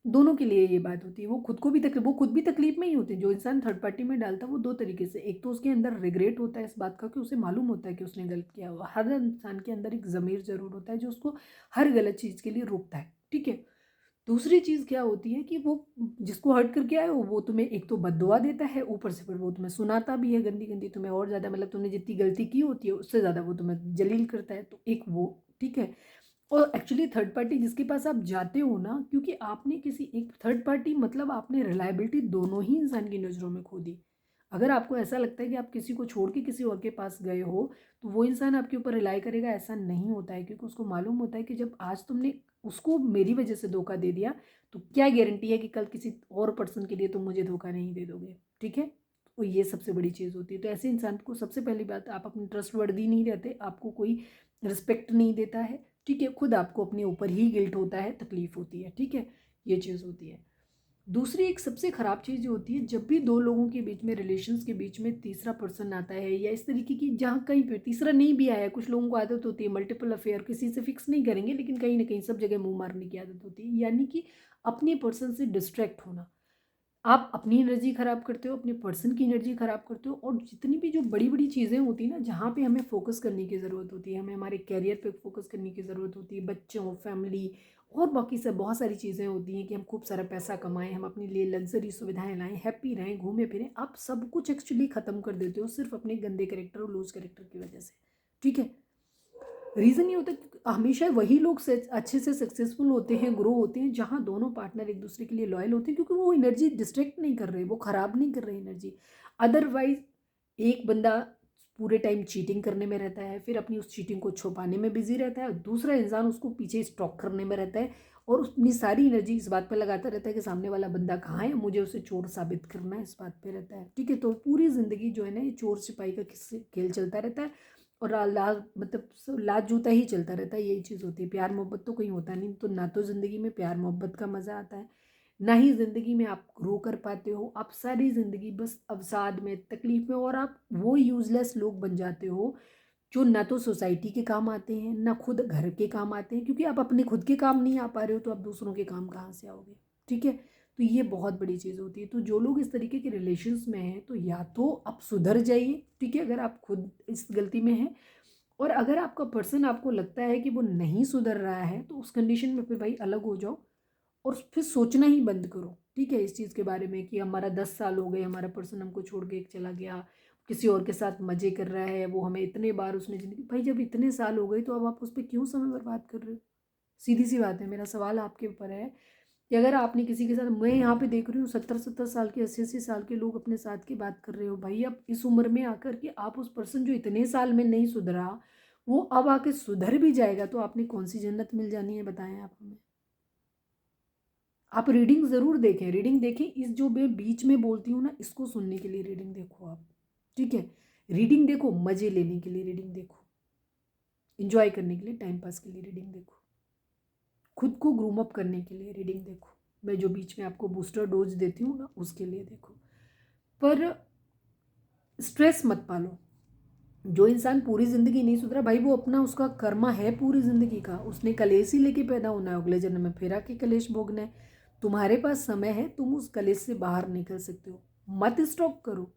दोनों के लिए ये बात होती है। वो खुद भी तकलीफ में ही होते हैं। जो इंसान थर्ड पार्टी में डालता है वो दो तरीके से, एक तो उसके अंदर रिग्रेट होता है इस बात का कि उसे मालूम होता है कि उसने गलत किया हुआ। हर इंसान के अंदर एक ज़मीर ज़रूर होता है जो उसको हर गलत चीज़ के लिए रोकता है। ठीक है, दूसरी चीज़ क्या होती है कि वो जिसको हर्ट करके आए हो वो तुम्हें एक तो बद्दुआ देता है, ऊपर से फिर वो तुम्हें सुनाता भी है गंदी गंदी, तुम्हें और ज़्यादा, मतलब तुमने जितनी गलती की होती है उससे ज़्यादा वो तुम्हें जलील करता है। तो एक वो, ठीक है। और एक्चुअली थर्ड पार्टी जिसके पास आप जाते हो ना, क्योंकि आपने किसी एक थर्ड पार्टी, मतलब आपने रिलायबिलिटी दोनों ही इंसान की नज़रों में खो दी। अगर आपको ऐसा लगता है कि आप किसी को छोड़ के किसी और के पास गए हो तो वो इंसान आपके ऊपर रिलाई करेगा, ऐसा नहीं होता है। क्योंकि उसको मालूम होता है कि जब आज तुमने उसको मेरी वजह से धोखा दे दिया तो क्या गारंटी है कि कल किसी और पर्सन के लिए तुम मुझे धोखा नहीं दे दोगे। ठीक है, तो ये सबसे बड़ी चीज़ होती है। तो ऐसे इंसान को सबसे पहली बात, आप अपनी ट्रस्टवर्दी नहीं रहते, आपको कोई रिस्पेक्ट नहीं देता है। ठीक है, खुद आपको अपने ऊपर ही गिल्ट होता है, तकलीफ होती है। ठीक है, ये चीज़ होती है। दूसरी एक सबसे ख़राब चीज़ जो होती है, जब भी दो लोगों के बीच में, रिलेशंस के बीच में तीसरा पर्सन आता है या इस तरीके की, जहाँ कहीं पे तीसरा नहीं भी आया, कुछ लोगों को आदत होती है मल्टीपल अफेयर, किसी से फिक्स नहीं करेंगे लेकिन कहीं ना कहीं सब जगह मुंह मारने की आदत होती है, यानी कि अपने पर्सन से डिस्ट्रैक्ट होना। आप अपनी एनर्जी ख़राब करते हो, अपने पर्सन की एनर्जी ख़राब करते हो। और जितनी भी जो बड़ी बड़ी चीज़ें होती हैं ना, जहाँ पे हमें फोकस करने की ज़रूरत होती है, हमें हमारे कैरियर पे फोकस करने की ज़रूरत होती है, बच्चों, फैमिली और बाकी सब बहुत सारी चीज़ें होती हैं कि हम खूब सारा पैसा कमाएं, हम अपने लिए लग्जरी सुविधाएं लाएं, हैप्पी रहें, घूमें फिरें। आप सब कुछ एक्चुअली ख़त्म कर देते हो सिर्फ अपने गंदे करेक्टर और लूज करेक्टर की वजह से। ठीक है, रीज़न ये होता है कि हमेशा वही लोग अच्छे से सक्सेसफुल होते हैं, ग्रो होते हैं, जहाँ दोनों पार्टनर एक दूसरे के लिए लॉयल होते हैं, क्योंकि वो एनर्जी डिस्ट्रैक्ट नहीं कर रहे, वो ख़राब नहीं कर रहे एनर्जी। अदरवाइज एक बंदा पूरे टाइम चीटिंग करने में रहता है, फिर अपनी उस चीटिंग को छुपाने में बिजी रहता है, और दूसरा इंसान उसको पीछे स्टॉक करने में रहता है और अपनी सारी एनर्जी इस बात पर लगाता रहता है कि सामने वाला बंदा कहाँ है, मुझे उसे चोर साबित करना है, इस बात पे रहता है। ठीक है, तो पूरी ज़िंदगी जो है ना, ये चोर सिपाही का खेल चलता रहता है और मतलब लात जूता ही चलता रहता है। यही चीज़ होती है। प्यार मोहब्बत तो कहीं होता नहीं, तो ना तो ज़िंदगी में प्यार मोहब्बत का मज़ा आता है, ना ही ज़िंदगी में आप ग्रो कर पाते हो। आप सारी ज़िंदगी बस अवसाद में, तकलीफ में, और आप वो यूज़लेस लोग बन जाते हो जो ना तो सोसाइटी के काम आते हैं, ना खुद घर के काम आते हैं, क्योंकि आप अपने खुद के काम नहीं आ पा रहे हो तो आप दूसरों के काम कहाँ से आओगे। ठीक है, तो ये बहुत बड़ी चीज़ होती है। तो जो लोग इस तरीके के रिलेशंस में हैं, तो या तो आप सुधर जाइए, ठीक है, अगर आप खुद इस गलती में हैं। और अगर आपका पर्सन, आपको लगता है कि वो नहीं सुधर रहा है, तो उस कंडीशन में फिर भाई अलग हो जाओ और फिर सोचना ही बंद करो। ठीक है, इस चीज़ के बारे में कि हमारा 10 साल हो गए, हमारा पर्सन हमको छोड़ के चला गया, किसी और के साथ मज़े कर रहा है, वो हमें इतने बार उसने ज़िंदगी, भाई जब इतने साल हो गए तो अब आप उस पर क्यों समय बर्बाद कर रहे हो। सीधी सी बात है। मेरा सवाल आपके ऊपर है कि अगर आपने किसी के साथ, मैं यहाँ पे देख रही हूँ 70-70 साल के, 80-80 साल के लोग अपने साथ की बात कर रहे हो, भाई अब इस उम्र में आकर के आप उस पर्सन जो इतने साल में नहीं सुधरा, वो अब आके सुधर भी जाएगा, तो आपने कौन सी जन्नत मिल जानी है, बताएं आप हमें। आप रीडिंग ज़रूर देखें, रीडिंग देखें, इस जो मैं बीच में बोलती हूँ ना, इसको सुनने के लिए रीडिंग देखो आप। ठीक है, रीडिंग देखो, मज़े लेने के लिए रीडिंग देखो, इंजॉय करने के लिए, टाइम पास के लिए रीडिंग देखो, खुद को ग्रूम अप करने के लिए रीडिंग देखो। मैं जो बीच में आपको बूस्टर डोज देती हूँ ना, उसके लिए देखो। पर स्ट्रेस मत पालो, जो इंसान पूरी ज़िंदगी नहीं सुधरा भाई, वो अपना उसका कर्मा है पूरी ज़िंदगी का, उसने कलेश ही लेके पैदा होना है, अगले जन्म में फिर आके कलेश भोगना है। तुम्हारे पास समय है, तुम उस कलेश से बाहर निकल सकते हो। मत स्टॉप करो।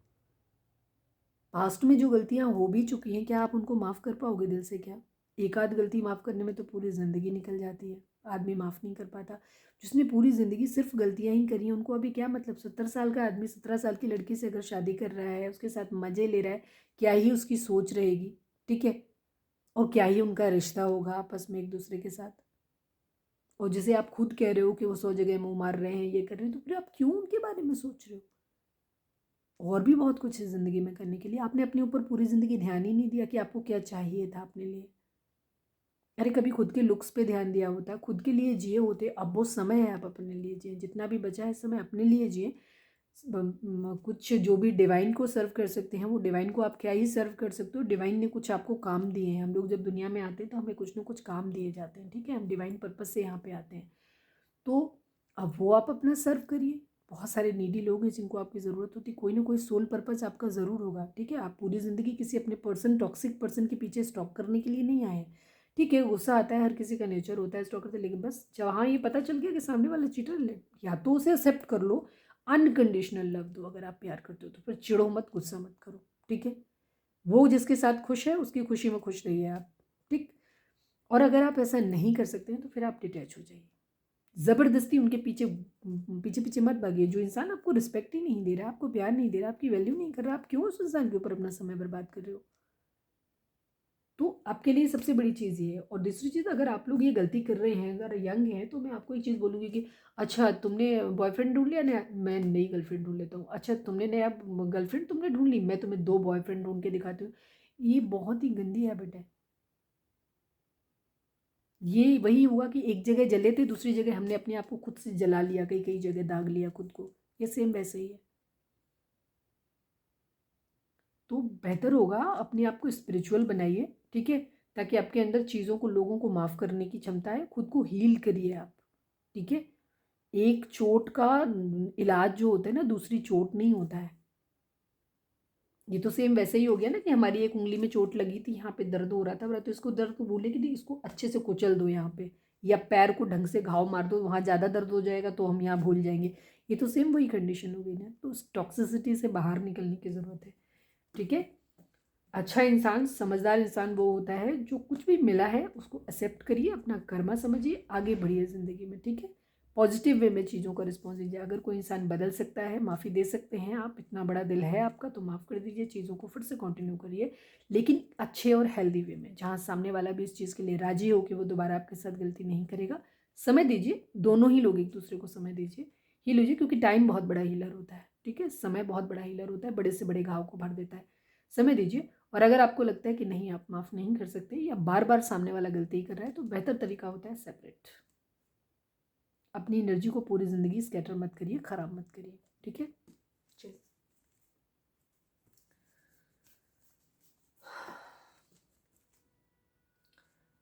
पास्ट में जो गलतियां हो भी चुकी हैं, क्या आप उनको माफ़ कर पाओगे दिल से? क्या एक आध गलती माफ़ करने में तो पूरी ज़िंदगी निकल जाती है। आदमी माफ़ नहीं कर पाता। जिसने पूरी ज़िंदगी सिर्फ गलतियां ही करी हैं, उनको अभी क्या मतलब? 70 साल का आदमी 17 साल की लड़की से अगर शादी कर रहा है, उसके साथ मज़े ले रहा है, क्या ही उसकी सोच रहेगी? ठीक है। और क्या ही उनका रिश्ता होगा आपस में एक दूसरे के साथ। और जैसे आप खुद कह रहे हो कि वो 100 जगह मुंह मार रहे हैं, ये कर रहे हैं, तो फिर आप क्यों उनके बारे में सोच रहे हो? और भी बहुत कुछ है ज़िंदगी में करने के लिए। आपने अपने ऊपर पूरी ज़िंदगी ध्यान ही नहीं दिया कि आपको क्या चाहिए था अपने लिए। अरे कभी खुद के लुक्स पे ध्यान दिया होता, खुद के लिए जिए होते। अब वो समय है, आप अपने लिए जिए, जितना भी बचा है समय अपने लिए जिए। कुछ जो भी डिवाइन को सर्व कर सकते हैं, वो डिवाइन को आप क्या ही सर्व कर सकते हो। डिवाइन ने कुछ आपको काम दिए हैं। हम लोग जब दुनिया में आते हैं तो हमें कुछ ना कुछ काम दिए जाते हैं, ठीक है। हम डिवाइन पर्पज से यहाँ पे आते हैं, तो अब वो आप अपना सर्व करिए। बहुत सारे नीडी लोग हैं जिनको आपकी ज़रूरत होती है। कोई ना कोई सोल पर्पज़ आपका ज़रूर होगा, ठीक है। आप पूरी ज़िंदगी किसी अपने पर्सन, टॉक्सिक पर्सन के पीछे स्टॉक करने के लिए नहीं आए हैं, ठीक है। गुस्सा आता है, हर किसी का नेचर होता है स्टॉक करते, लेकिन बस जहाँ ये पता चल गया कि सामने वाला चीटर है, या तो उसे एक्सेप्ट कर लो, अनकंडीशनल लव दो। अगर आप प्यार करते हो तो फिर चिढ़ो मत, गुस्सा मत करो, ठीक है। वो जिसके साथ खुश है उसकी खुशी में खुश रहिए आप, ठीक। और अगर आप ऐसा नहीं कर सकते हैं तो फिर आप डिटैच हो जाइए। ज़बरदस्ती उनके पीछे पीछे पीछे मत भागिए। जो इंसान आपको रिस्पेक्ट ही नहीं दे रहा, आपको प्यार नहीं दे रहा, आपकी वैल्यू नहीं कर रहा, आप क्यों उस इंसान के ऊपर अपना समय बर्बाद कर रहे हो? तो आपके लिए सबसे बड़ी चीज़ ये है। और दूसरी चीज़, अगर आप लोग ये गलती कर रहे हैं, अगर यंग हैं, तो मैं आपको एक चीज़ बोलूँगी कि अच्छा तुमने बॉयफ्रेंड ढूंढ लिया, नया मैं नई गर्लफ्रेंड ढूंढ लेता हूँ। अच्छा तुमने नया गर्लफ्रेंड तुमने ढूंढ ली, मैं तुम्हें 2 बॉयफ्रेंड ढूंढ के दिखाती हूँ। ये बहुत ही गंदी हैबिट है। ये वही हुआ कि एक जगह जले थे, दूसरी जगह हमने अपने आप को खुद से जला लिया, कई कई जगह दाग लिया खुद को। ये सेम वैसे ही है। तो बेहतर होगा अपने आप को स्पिरिचुअल बनाइए, ठीक है, ताकि आपके अंदर चीज़ों को, लोगों को माफ़ करने की क्षमता है। खुद को हील करिए आप, ठीक है। एक चोट का इलाज जो होता है ना, दूसरी चोट नहीं होता है। ये तो सेम वैसे ही हो गया ना कि हमारी एक उंगली में चोट लगी थी, यहाँ पे दर्द हो रहा था, तो इसको दर्द को बोले कि नहीं, इसको अच्छे से कुचल दो यहाँ पे, या पैर को ढंग से घाव मार दो, वहाँ ज़्यादा दर्द हो जाएगा तो हम यहाँ भूल जाएंगे। ये तो सेम वही कंडीशन हो गई ना। तो उस टॉक्सिसिटी से बाहर निकलने की ज़रूरत है, ठीक है। अच्छा इंसान, समझदार इंसान वो होता है जो कुछ भी मिला है उसको एक्सेप्ट करिए, अपना कर्मा समझिए, आगे बढ़िए ज़िंदगी में, ठीक है। पॉजिटिव वे में चीज़ों का रिस्पॉन्स दीजिए। अगर कोई इंसान बदल सकता है, माफ़ी दे सकते हैं आप, इतना बड़ा दिल है आपका, तो माफ़ कर दीजिए, चीज़ों को फिर से कंटिन्यू करिए, लेकिन अच्छे और हेल्दी वे में, जहाँ सामने वाला भी इस चीज़ के लिए राजी हो कि वो दोबारा आपके साथ गलती नहीं करेगा। समय दीजिए, दोनों ही लोग एक दूसरे को समय दीजिए, हील लीजिए, क्योंकि टाइम बहुत बड़ा हीलर होता है, ठीक है। समय बहुत बड़ा हीलर होता है, बड़े से बड़े घाव को भर देता है। समय दीजिए। और अगर आपको लगता है कि नहीं, आप माफ़ नहीं कर सकते, या बार बार सामने वाला गलती कर रहा है, तो बेहतर तरीका होता है सेपरेट। अपनी एनर्जी को पूरी ज़िंदगी स्कैटर मत करिए, ख़राब मत करिए, ठीक है। चलिए,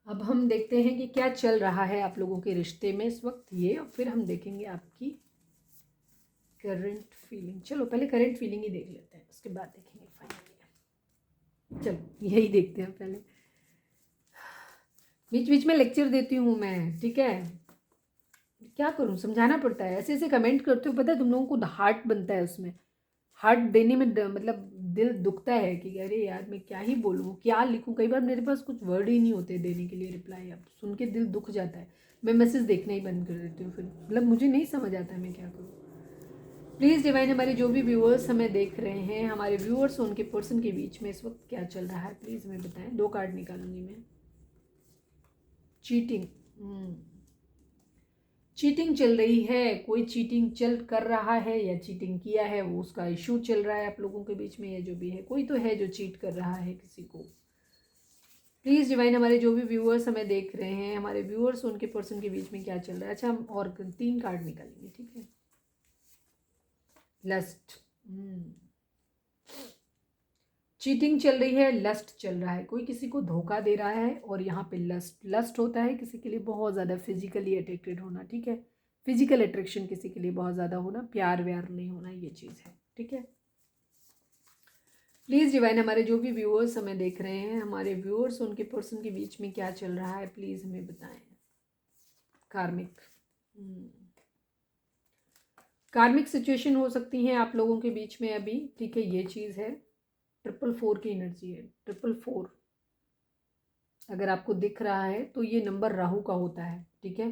अब हम देखते हैं कि क्या चल रहा है आप लोगों के रिश्ते में इस वक्त, ये, और फिर हम देखेंगे आपकी करंट फीलिंग। चलो पहले करंट फीलिंग ही देख लेते हैं, उसके बाद देखेंगे फाइनली। चलो यही देखते हैं पहले। बीच बीच में लेक्चर देती हूँ मैं, ठीक है। क्या करूँ, समझाना पड़ता है। ऐसे ऐसे कमेंट करते हो, पता है तुम लोगों को हार्ट बनता है उसमें, हार्ट देने में मतलब दिल दुखता है कि अरे यार मैं क्या ही बोलूँ, क्या लिखूँ। कई बार मेरे पास कुछ वर्ड ही नहीं होते देने के लिए रिप्लाई। अब सुन के दिल दुख जाता है, मैं मैसेज देखना ही बंद कर देती हूँ फिर, मतलब मुझे नहीं समझ आता है मैं क्या करूँ। प्लीज़ डिवाइन, हमारे जो भी व्यूअर्स हमें देख रहे हैं, हमारे व्यूअर्स और उनके पर्सन के बीच में इस वक्त क्या चल रहा है, प्लीज़ हमें बताएं। 2 कार्ड निकालूंगी मैं। चीटिंग, चीटिंग चल रही है, कोई चीटिंग चल कर रहा है या चीटिंग किया है, वो उसका इशू चल रहा है आप लोगों के बीच में, या जो भी है, कोई तो है जो चीट कर रहा है किसी को। प्लीज़ डिवाइन, हमारे जो भी व्यूअर्स हमें देख रहे हैं, हमारे व्यूअर्स उनके पर्सन के बीच में क्या चल रहा है। अच्छा, हम और 3 कार्ड निकालेंगे, ठीक है। लस्ट, चीटिंग चल रही है, लस्ट चल रहा है, कोई किसी को धोखा दे रहा है, और यहाँ पे लस्ट, लस्ट होता है किसी के लिए बहुत ज़्यादा फिजिकली अट्रैक्टेड होना, ठीक है। फिजिकल अट्रैक्शन किसी के लिए बहुत ज़्यादा होना, प्यार व्यार नहीं होना, ये चीज़ है, ठीक है। प्लीज़ डिवाइन, हमारे जो भी व्यूअर्स हमें देख रहे हैं, हमारे व्यूअर्स उनके पर्सन के बीच में क्या चल रहा है, प्लीज़ हमें बताएं। कार्मिक कार्मिक सिचुएशन हो सकती हैं आप लोगों के बीच में अभी, ठीक है, ये चीज़ है। 444 की एनर्जी है, 444 अगर आपको दिख रहा है तो ये नंबर राहु का होता है, ठीक है।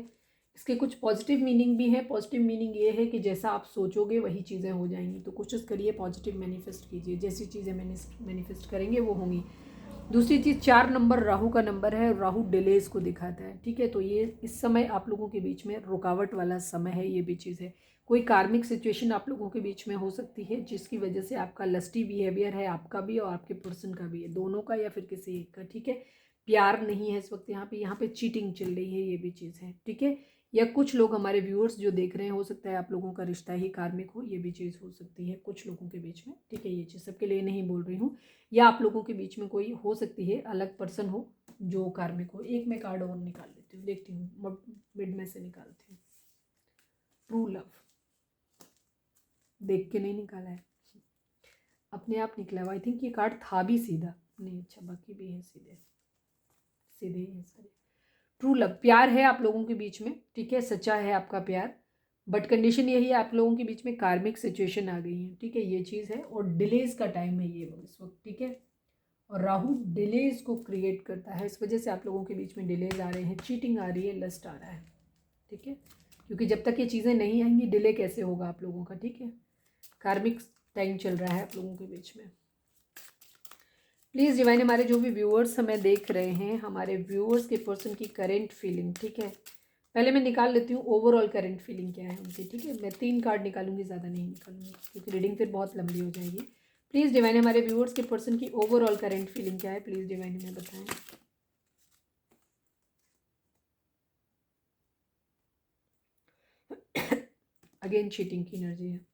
इसके कुछ पॉजिटिव मीनिंग भी है। पॉजिटिव मीनिंग ये है कि जैसा आप सोचोगे वही चीज़ें हो जाएंगी, तो कोशिश करिए पॉजिटिव मैनिफेस्ट कीजिए, जैसी चीज़ें मैनिफेस्ट करेंगे वो होंगी। दूसरी चीज़, 4 नंबर राहु का नंबर है, राहु डिलेज को दिखाता है, ठीक है। तो ये इस समय आप लोगों के बीच में रुकावट वाला समय है, ये भी चीज़ है। कोई कार्मिक सिचुएशन आप लोगों के बीच में हो सकती है जिसकी वजह से आपका लस्टी बिहेवियर है, आपका भी और आपके पर्सन का भी है, दोनों का या फिर किसी एक का, ठीक है। प्यार नहीं है इस वक्त यहाँ पे चीटिंग चल रही है, ये भी चीज़ है, ठीक है। या कुछ लोग हमारे व्यूअर्स जो देख रहे हैं, हो सकता है आप लोगों का रिश्ता ही कार्मिक हो, ये भी चीज़ हो सकती है कुछ लोगों के बीच में, ठीक है। ये चीज़ सबके लिए नहीं बोल रही हूँ। या आप लोगों के बीच में कोई हो सकती है अलग पर्सन हो जो कार्मिक हो। एक मैं कार्ड और निकाल लेती हूँ, देखती हूँ, मिड में से निकालती हूँ। ट्रू लव देख के नहीं निकाला है, अपने आप निकला हुआ। आई थिंक ये कार्ड था भी सीधा, नहीं अच्छा बाकी भी है सीधे सीधे ही है सारे। ट्रू लव, प्यार है आप लोगों के बीच में, ठीक है, सच्चा है आपका प्यार, बट कंडीशन यही है आप लोगों के बीच में कार्मिक सिचुएशन आ गई है, ठीक है, ये चीज़ है। और डिलेज का टाइम है ये इस वक्त, ठीक है। और राहु डिलेज को क्रिएट करता है, इस वजह से आप लोगों के बीच में डिलेज आ रहे हैं, चीटिंग आ रही है, लस्ट आ रहा है, ठीक है। क्योंकि जब तक ये चीज़ें नहीं आएंगी डिले कैसे होगा आप लोगों का, ठीक है। कार्मिक टाइम चल रहा है आप लोगों के बीच में। प्लीज़ डिवाइन, हमारे जो भी व्यूअर्स हमें देख रहे हैं, हमारे व्यूअर्स के पर्सन की करेंट फीलिंग, ठीक है। पहले मैं निकाल लेती हूँ ओवरऑल करेंट फीलिंग क्या है उनकी, ठीक है। मैं 3 कार्ड निकालूंगी, ज़्यादा नहीं निकालूंगी क्योंकि रीडिंग फिर बहुत लंबी हो जाएगी। प्लीज़ डिवाइन, हमारे व्यूअर्स के पर्सन की ओवरऑल करेंट फीलिंग क्या है, प्लीज़ डिवाइन हमें बताएं। अगेन चीटिंग की एनर्जी है।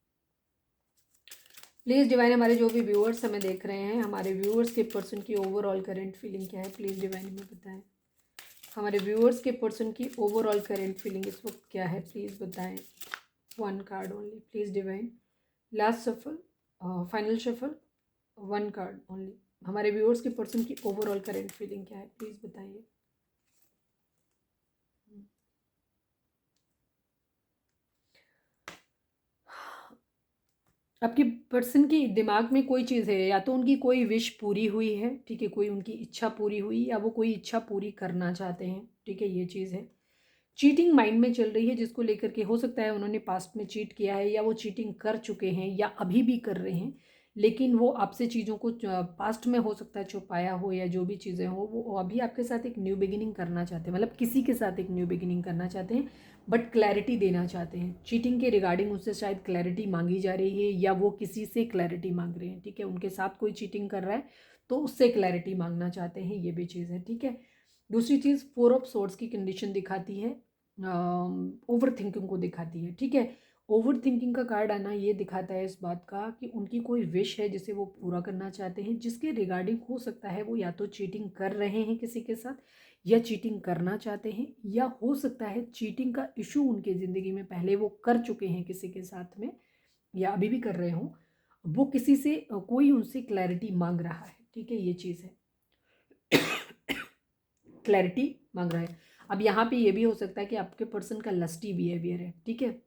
प्लीज़ डिवाइन, हमारे जो भी व्यूअर्स हमें देख रहे हैं, हमारे व्यूअर्स के पर्सन की ओवरऑल करंट फीलिंग क्या है, प्लीज़ डिवाइन हमें बताएं। हमारे व्यूअर्स के पर्सन की ओवरऑल करंट फीलिंग इस वक्त क्या है, प्लीज़ बताएं। 1 card only, please divine. Last shuffle, final shuffle, 1 card only. हमारे व्यूअर्स के पर्सन की ओवरऑल करंट फीलिंग क्या है, प्लीज़ बताइए। आपके पर्सन की दिमाग में कोई चीज़ है, या तो उनकी कोई विश पूरी हुई है, ठीक है, कोई उनकी इच्छा पूरी हुई, या वो कोई इच्छा पूरी करना चाहते हैं, ठीक है, ये चीज़ है। चीटिंग माइंड में चल रही है जिसको लेकर के हो सकता है उन्होंने पास्ट में चीट किया है, या वो चीटिंग कर चुके हैं या अभी भी कर रहे हैं, लेकिन वो आपसे चीज़ों को पास्ट में हो सकता है छुपाया हो, या जो भी चीज़ें हो वो अभी आपके साथ एक न्यू बिगिनिंग करना चाहते हैं, मतलब किसी के साथ एक न्यू बिगिनिंग करना चाहते हैं, बट क्लैरिटी देना चाहते हैं। चीटिंग के रिगार्डिंग उससे शायद क्लैरिटी मांगी जा रही है, या वो किसी से क्लैरिटी मांग रहे हैं, ठीक है। उनके साथ कोई चीटिंग कर रहा है तो उससे क्लैरिटी मांगना चाहते हैं, ये भी चीज़ है, ठीक है। दूसरी चीज़, 4 ऑफ सोर्ड्स की कंडीशन दिखाती है, ओवर थिंकिंग को दिखाती है, ठीक है। ओवर थिंकिंग का कार्ड आना ये दिखाता है इस बात का कि उनकी कोई विश है जिसे वो पूरा करना चाहते हैं, जिसके रिगार्डिंग हो सकता है वो या तो चीटिंग कर रहे हैं किसी के साथ, या चीटिंग करना चाहते हैं, या हो सकता है चीटिंग का इशू उनके ज़िंदगी में पहले वो कर चुके हैं किसी के साथ में, या अभी भी कर रहे हों। वो किसी से कोई उनसे क्लैरिटी मांग रहा है, ठीक है, ये चीज़ है। क्लैरिटी मांग रहा है। अब यहाँ पे ये भी हो सकता है कि आपके पर्सन का लस्टी बिहेवियर है, ठीक है,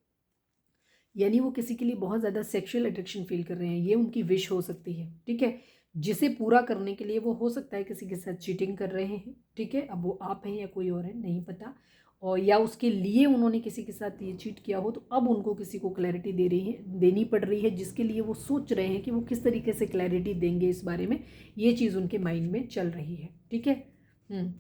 यानी वो किसी के लिए बहुत ज़्यादा सेक्सुअल अट्रैक्शन फील कर रहे हैं, ये उनकी विश हो सकती है, ठीक है, जिसे पूरा करने के लिए वो हो सकता है किसी के साथ चीटिंग कर रहे हैं, ठीक है। अब वो आप हैं या कोई और है नहीं पता, और या उसके लिए उन्होंने किसी के साथ ये चीट किया हो, तो अब उनको किसी को क्लैरिटी देनी पड़ रही है, जिसके लिए वो सोच रहे हैं कि वो किस तरीके से क्लैरिटी देंगे इस बारे में, ये चीज़ उनके माइंड में चल रही है, ठीक है।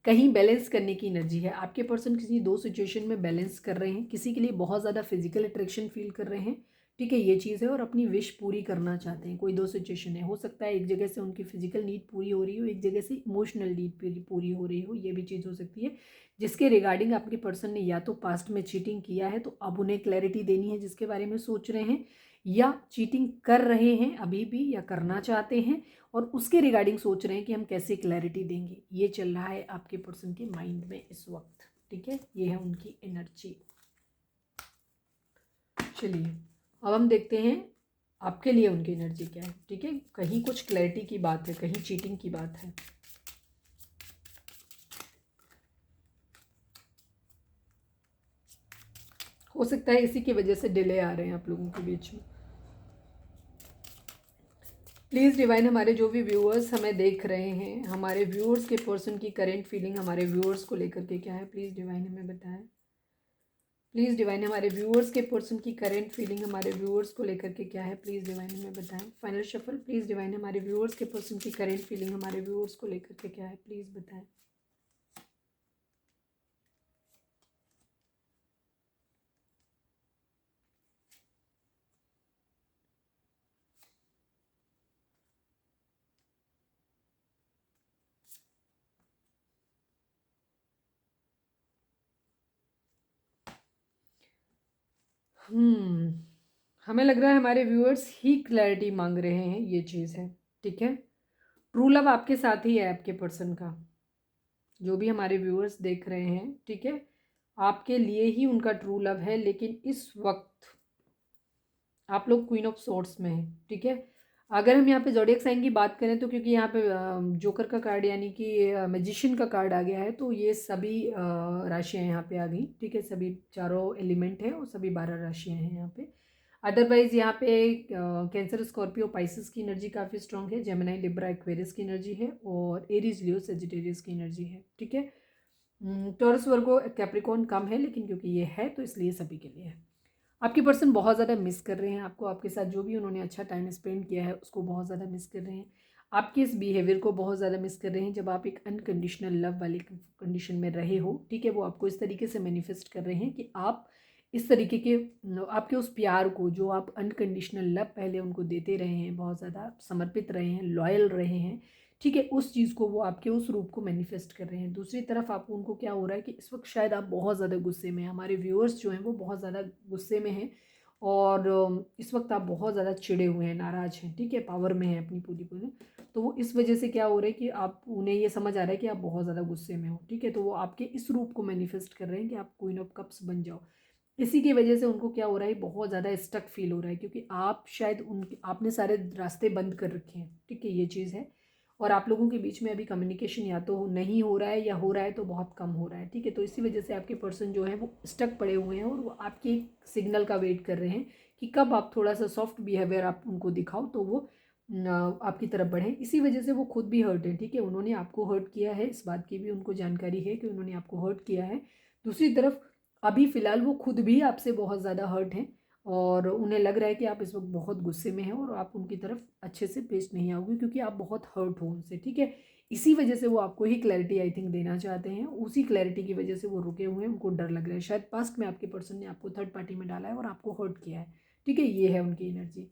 कहीं बैलेंस करने की एनर्जी है, आपके पर्सन किसी 2 सिचुएशन में बैलेंस कर रहे हैं, किसी के लिए बहुत ज़्यादा फिजिकल अट्रैक्शन फील कर रहे हैं, ठीक है, ये चीज़ है। और अपनी विश पूरी करना चाहते हैं, कोई 2 सिचुएशन है, हो सकता है एक जगह से उनकी फिजिकल नीड पूरी हो रही हो, एक जगह से इमोशनल नीड पूरी हो रही हो, ये भी चीज़ हो सकती है, जिसके रिगार्डिंग आपके पर्सन ने या तो पास्ट में चीटिंग किया है तो अब उन्हें क्लैरिटी देनी है जिसके बारे में सोच रहे हैं, या चीटिंग कर रहे हैं अभी भी या करना चाहते हैं और उसके रिगार्डिंग सोच रहे हैं कि हम कैसे क्लैरिटी देंगे, ये चल रहा है आपके पर्सन के माइंड में इस वक्त, ठीक है, ये है उनकी एनर्जी। चलिए अब हम देखते हैं आपके लिए उनकी एनर्जी क्या है, ठीक है। कहीं कुछ क्लैरिटी की बात है, कहीं चीटिंग की बात है। हो सकता है इसी की वजह से डिले आ रहे हैं आप लोगों के बीच में। प्लीज़ डिवाइन, हमारे जो भी व्यूअर्स हमें देख रहे हैं, हमारे व्यूअर्स के पर्सन की करेंट फीलिंग हमारे व्यूअर्स को लेकर के क्या है, प्लीज़ डिवाइन हमें बताएं। प्लीज़ डिवाइन, हमारे व्यूअर्स के पर्सन की करेंट फीलिंग हमारे व्यूअर्स को लेकर के क्या है, प्लीज़ डिवाइन हमें बताएं। Final shuffle. प्लीज़ डिवाइन, हमारे व्यूअर्स के पर्सन की करेंट फीलिंग हमारे व्यूअर्स को लेकर के क्या है, प्लीज़ बताएं। हमें लग रहा है हमारे व्यूअर्स ही क्लैरिटी मांग रहे हैं, ये चीज़ है, ठीक है। ट्रू लव आपके साथ ही है, आपके पर्सन का। जो भी हमारे व्यूअर्स देख रहे हैं, ठीक है, आपके लिए ही उनका ट्रू लव है। लेकिन इस वक्त आप लोग क्वीन ऑफ सोर्ड्स में हैं, ठीक है। अगर हम यहाँ पे ज़ोडिएक साइन की बात करें तो क्योंकि यहाँ पे जोकर का कार्ड यानी कि मैजिशियन का कार्ड आ गया है, तो ये सभी राशियाँ यहाँ पे आ गई, ठीक है। सभी चारों एलिमेंट हैं और सभी 12 राशियाँ हैं यहाँ पे। अदरवाइज यहाँ पे कैंसर, स्कॉर्पियो, पाइसिस की एनर्जी काफ़ी स्ट्रॉन्ग है। जेमिनी, लिब्रा, एक्वेरियस की एनर्जी है और एरीज, लियो, सेजिटेरियस की एनर्जी है, ठीक है। टॉरस, वर्गो, कैप्रिकॉर्न कम है, लेकिन क्योंकि ये है तो इसलिए सभी के लिए है। आपके पर्सन बहुत ज़्यादा मिस कर रहे हैं आपको, आपके साथ जो भी उन्होंने अच्छा टाइम स्पेंड किया है उसको बहुत ज़्यादा मिस कर रहे हैं। आपके इस बिहेवियर को बहुत ज़्यादा मिस कर रहे हैं जब आप एक अनकंडीशनल लव वाली कंडीशन में रहे हो, ठीक है। वो आपको इस तरीके से मैनिफेस्ट कर रहे हैं कि आप इस तरीके के आपके उस प्यार को, जो आप अनकंडीशनल लव पहले उनको देते रहे हैं, बहुत ज़्यादा समर्पित रहे हैं, लॉयल रहे हैं, ठीक है, उस चीज़ को वो आपके उस रूप को मैनिफेस्ट कर रहे हैं। दूसरी तरफ आपको उनको क्या हो रहा है कि इस वक्त शायद आप बहुत ज़्यादा गुस्से में हैं, हमारे व्यूअर्स जो हैं वो बहुत ज़्यादा गुस्से में हैं और इस वक्त आप बहुत ज़्यादा चिढ़े हुए हैं, नाराज़ हैं, ठीक है, पावर में हैं अपनी पूरी पूरी। तो वो इस वजह से क्या हो रहा है कि आप उन्हें ये समझ आ रहा है कि आप बहुत ज़्यादा गुस्से में हो, ठीक है। तो वो आपके इस रूप को मैनिफेस्ट कर रहे हैं कि आप क्वीन ऑफ कप्स बन जाओ। इसी की वजह से उनको क्या हो रहा है, बहुत ज़्यादा स्टक फील हो रहा है क्योंकि आप शायद उनके आपने सारे रास्ते बंद कर रखे हैं, ठीक है, ये चीज़ है। और आप लोगों के बीच में अभी कम्युनिकेशन या तो नहीं हो रहा है या हो रहा है तो बहुत कम हो रहा है, ठीक है। तो इसी वजह से आपके पर्सन जो है वो स्टक पड़े हुए हैं और वो आपके सिग्नल का वेट कर रहे हैं कि कब आप थोड़ा सा सॉफ्ट बिहेवियर आप उनको दिखाओ तो वो आपकी तरफ बढ़ें। इसी वजह से वो खुद भी हर्ट है, ठीक है। उन्होंने आपको हर्ट किया है, इस बात की भी उनको जानकारी है कि उन्होंने आपको हर्ट किया है। दूसरी तरफ अभी फ़िलहाल वो खुद भी आपसे बहुत ज़्यादा हर्ट हैं और उन्हें लग रहा है कि आप इस वक्त बहुत गुस्से में हैं और आप उनकी तरफ अच्छे से पेश नहीं आओगे क्योंकि आप बहुत हर्ट हो उनसे, ठीक है। इसी वजह से वो आपको ही क्लैरिटी आई थिंक देना चाहते हैं। उसी क्लैरिटी की वजह से वो रुके हुए हैं, उनको डर लग रहा है। शायद पास्ट में आपके पर्सन ने आपको थर्ड पार्टी में डाला है और आपको हर्ट किया है, ठीक है। ये है उनकी एनर्जी।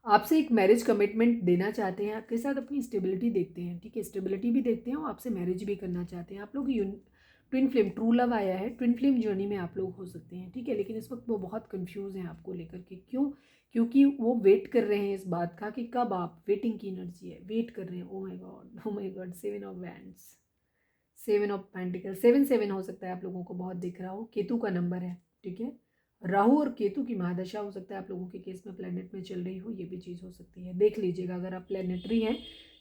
आपसे एक मैरिज कमिटमेंट देना चाहते हैं, आपके साथ अपनी स्टेबिलिटी देखते हैं, ठीक है। स्टेबिलिटी भी देखते हैं और आपसे मैरिज भी करना चाहते हैं। आप लोग ट्विन फ्लेम, ट्रू लव आया है, ट्विन फ्लेम जर्नी में आप लोग हो सकते हैं, ठीक है। लेकिन इस वक्त वो बहुत कंफ्यूज हैं आपको लेकर के। क्यों? क्योंकि वो वेट कर रहे हैं इस बात का कि कब आप, वेटिंग की एनर्जी है, वेट कर रहे हैं। Oh my God, oh my God, 7 of wands, 7 of pentacle, 7 हो सकता है आप लोगों को बहुत दिख रहा हो। केतु का नंबर है, ठीक है। राहु और केतु की महादशा हो सकता है आप लोगों के केस में प्लेनेट में चल रही हो, ये भी चीज़ हो सकती है। देख लीजिएगा अगर आप प्लेनेटरी हैं,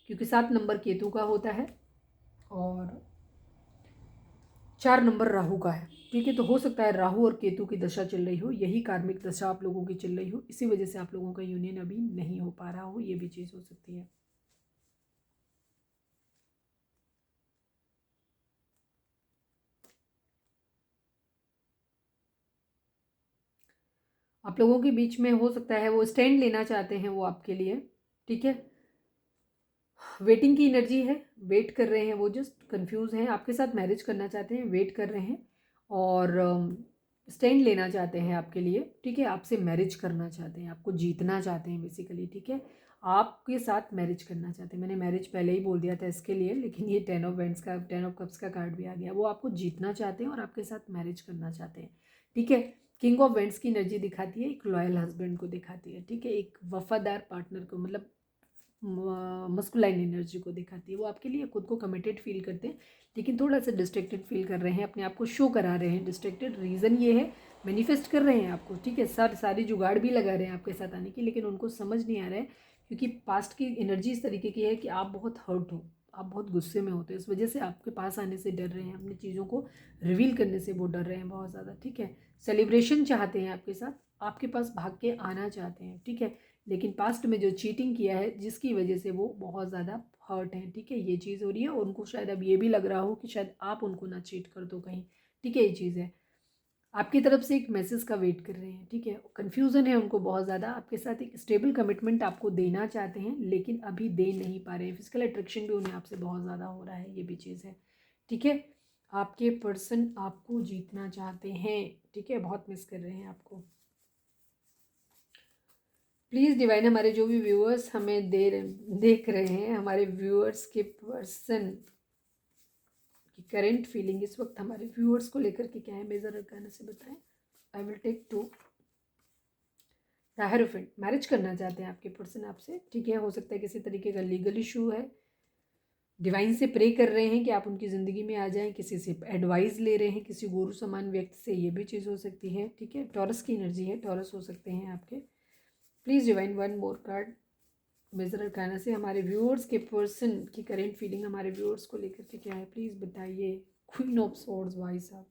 क्योंकि 7 नंबर केतु का होता है और 4 नंबर राहु का है, ठीक है। तो हो सकता है राहु और केतु की दशा चल रही हो, यही कार्मिक दशा आप लोगों की चल रही हो, इसी वजह से आप लोगों का यूनियन अभी नहीं हो पा रहा हो, ये भी चीज़ हो सकती है। आप लोगों के बीच में हो सकता है वो स्टैंड लेना चाहते हैं वो आपके लिए, ठीक है। वेटिंग की एनर्जी है, वेट कर रहे हैं, वो जस्ट कंफ्यूज हैं। आपके साथ मैरिज करना चाहते हैं, वेट कर रहे हैं और स्टैंड लेना चाहते हैं आपके लिए, ठीक है। आपसे मैरिज करना चाहते हैं, आपको जीतना चाहते हैं बेसिकली, ठीक है। आपके साथ मैरिज करना चाहते हैं। मैंने मैरिज पहले ही बोल दिया था इसके लिए, लेकिन ये 10 ऑफ वैंड्स का, 10 ऑफ कप्स का कार्ड भी आ गया। वो आपको जीतना चाहते हैं और आपके साथ मैरिज करना चाहते हैं, ठीक है। किंग ऑफ वैंड्स की एनर्जी दिखाती है, एक लॉयल हस्बैंड को दिखाती है, ठीक है। एक वफादार पार्टनर को, मतलब मस्कुलाइन एनर्जी को दिखाती है। वो आपके लिए खुद को कमिटेड फील करते हैं, लेकिन थोड़ा सा डिस्ट्रैक्टेड फील कर रहे हैं, अपने आप को शो करा रहे हैं डिस्ट्रैक्टेड। रीज़न ये है, मैनिफेस्ट कर रहे हैं आपको, ठीक है, सारी जुगाड़ भी लगा रहे हैं आपके साथ आने की, लेकिन उनको समझ नहीं आ रहा है क्योंकि पास्ट की एनर्जी इस तरीके की है कि आप बहुत हर्ट हो, आप बहुत गुस्से में होते हैं, इस वजह से आपके पास आने से डर रहे हैं, अपनी चीज़ों को रिवील करने से वो डर रहे हैं बहुत ज़्यादा, ठीक है। सेलिब्रेशन चाहते हैं आपके साथ, आपके पास भाग के आना चाहते हैं, ठीक है, लेकिन पास्ट में जो चीटिंग किया है जिसकी वजह से वो बहुत ज़्यादा हर्ट हैं, ठीक है, ये चीज़ हो रही है। और उनको शायद अब ये भी लग रहा हो कि शायद आप उनको ना चीट कर दो कहीं, ठीक है, ये चीज़ है। आपकी तरफ से एक मैसेज का वेट कर रहे हैं, ठीक है, कन्फ्यूज़न है उनको बहुत ज़्यादा, आपके साथ एक स्टेबल कमिटमेंट आपको देना चाहते हैं, लेकिन अभी दे नहीं पा रहे हैं। फिजिकल अट्रैक्शन भी उन्हें आपसे बहुत ज़्यादा हो रहा है, ये भी चीज़ है, ठीक है। आपके पर्सन आपको जीतना चाहते हैं, ठीक है, बहुत मिस कर रहे हैं आपको। प्लीज़ डिवाइन, हमारे जो भी व्यूअर्स हमें देख रहे हैं, हमारे व्यूअर्स के पर्सन की करेंट फीलिंग इस वक्त हमारे व्यूअर्स को लेकर के क्या है, मेजर अरकाना से बताएं। I will take 2 the hierophant. Marriage करना चाहते हैं आपके पर्सन आपसे, ठीक है, हो सकता है किसी तरीके का लीगल इशू है। डिवाइन से प्रे कर रहे हैं कि आप उनकी ज़िंदगी में आ जाएं, किसी से एडवाइस ले रहे हैं, किसी गुरु समान व्यक्ति से, ये भी चीज़ हो सकती है, ठीक है। टॉरस की एनर्जी है, टॉरस हो सकते हैं आपके। Please divine one more card major arcana से हमारे व्यूअर्स के पर्सन की करेंट फीलिंग हमारे व्यूअर्स को लेकर के क्या है, प्लीज़ बताइए। क्वीन ऑफ सॉर्ड्स, भाई साहब,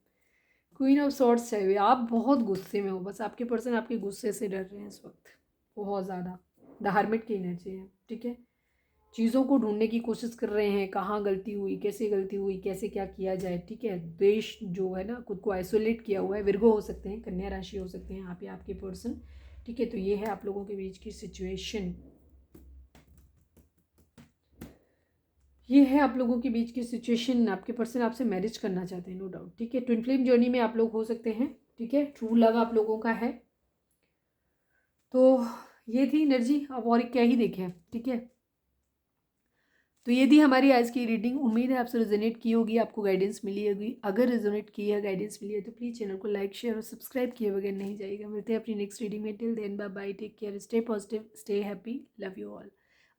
क्वीन ऑफ सॉर्ड्स चाहिए। आप बहुत गुस्से में हो, बस आपके पर्सन आपके गुस्से से डर रहे हैं इस वक्त बहुत ज़्यादा। द हर्मिट की एनर्जी है, ठीक है, चीज़ों को ढूंढने की कोशिश कर रहे हैं, कहाँ गलती हुई, कैसे गलती हुई, कैसे क्या किया जाए, ठीक है। द्वेष जो है ना, खुद को आइसोलेट किया हुआ है। विर्गो हो सकते हैं, कन्या राशि हो सकते हैं यहाँ पे आपके पर्सन, ठीक है। तो ये है आप लोगों के बीच की सिचुएशन, ये है आप लोगों के बीच की सिचुएशन। आपके पर्सन आपसे मैरिज करना चाहते हैं, नो डाउट, ठीक है। ट्विन फ्लेम जर्नी में आप लोग हो सकते हैं, ठीक है, ट्रू लव आप लोगों का है। तो ये थी एनर्जी, अब और क्या ही देखें, ठीक है। तो ये थी हमारी आज की रीडिंग। उम्मीद है आपसे रेजोनेट की होगी, आपको गाइडेंस मिली होगी। अगर रेजोनेट की है, गाइडेंस मिली है, तो प्लीज़ चैनल को लाइक शेयर और सब्सक्राइब किए बगैर नहीं जाइएगा। मिलते हैं अपनी नेक्स्ट रीडिंग में। Till then bye bye, take care, stay positive, stay happy, love you all.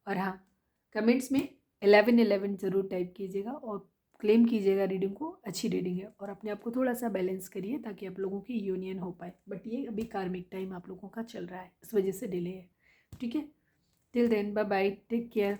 और हाँ, कमेंट्स में 1111 ज़रूर टाइप कीजिएगा और क्लेम कीजिएगा रीडिंग को अच्छी रीडिंग है, और अपने आप को थोड़ा सा बैलेंस करिए ताकि आप लोगों की यूनियन हो पाए। बट ये अभी कार्मिक टाइम आप लोगों का चल रहा है, इस वजह से डिले है, ठीक है। Till then bye bye, take care.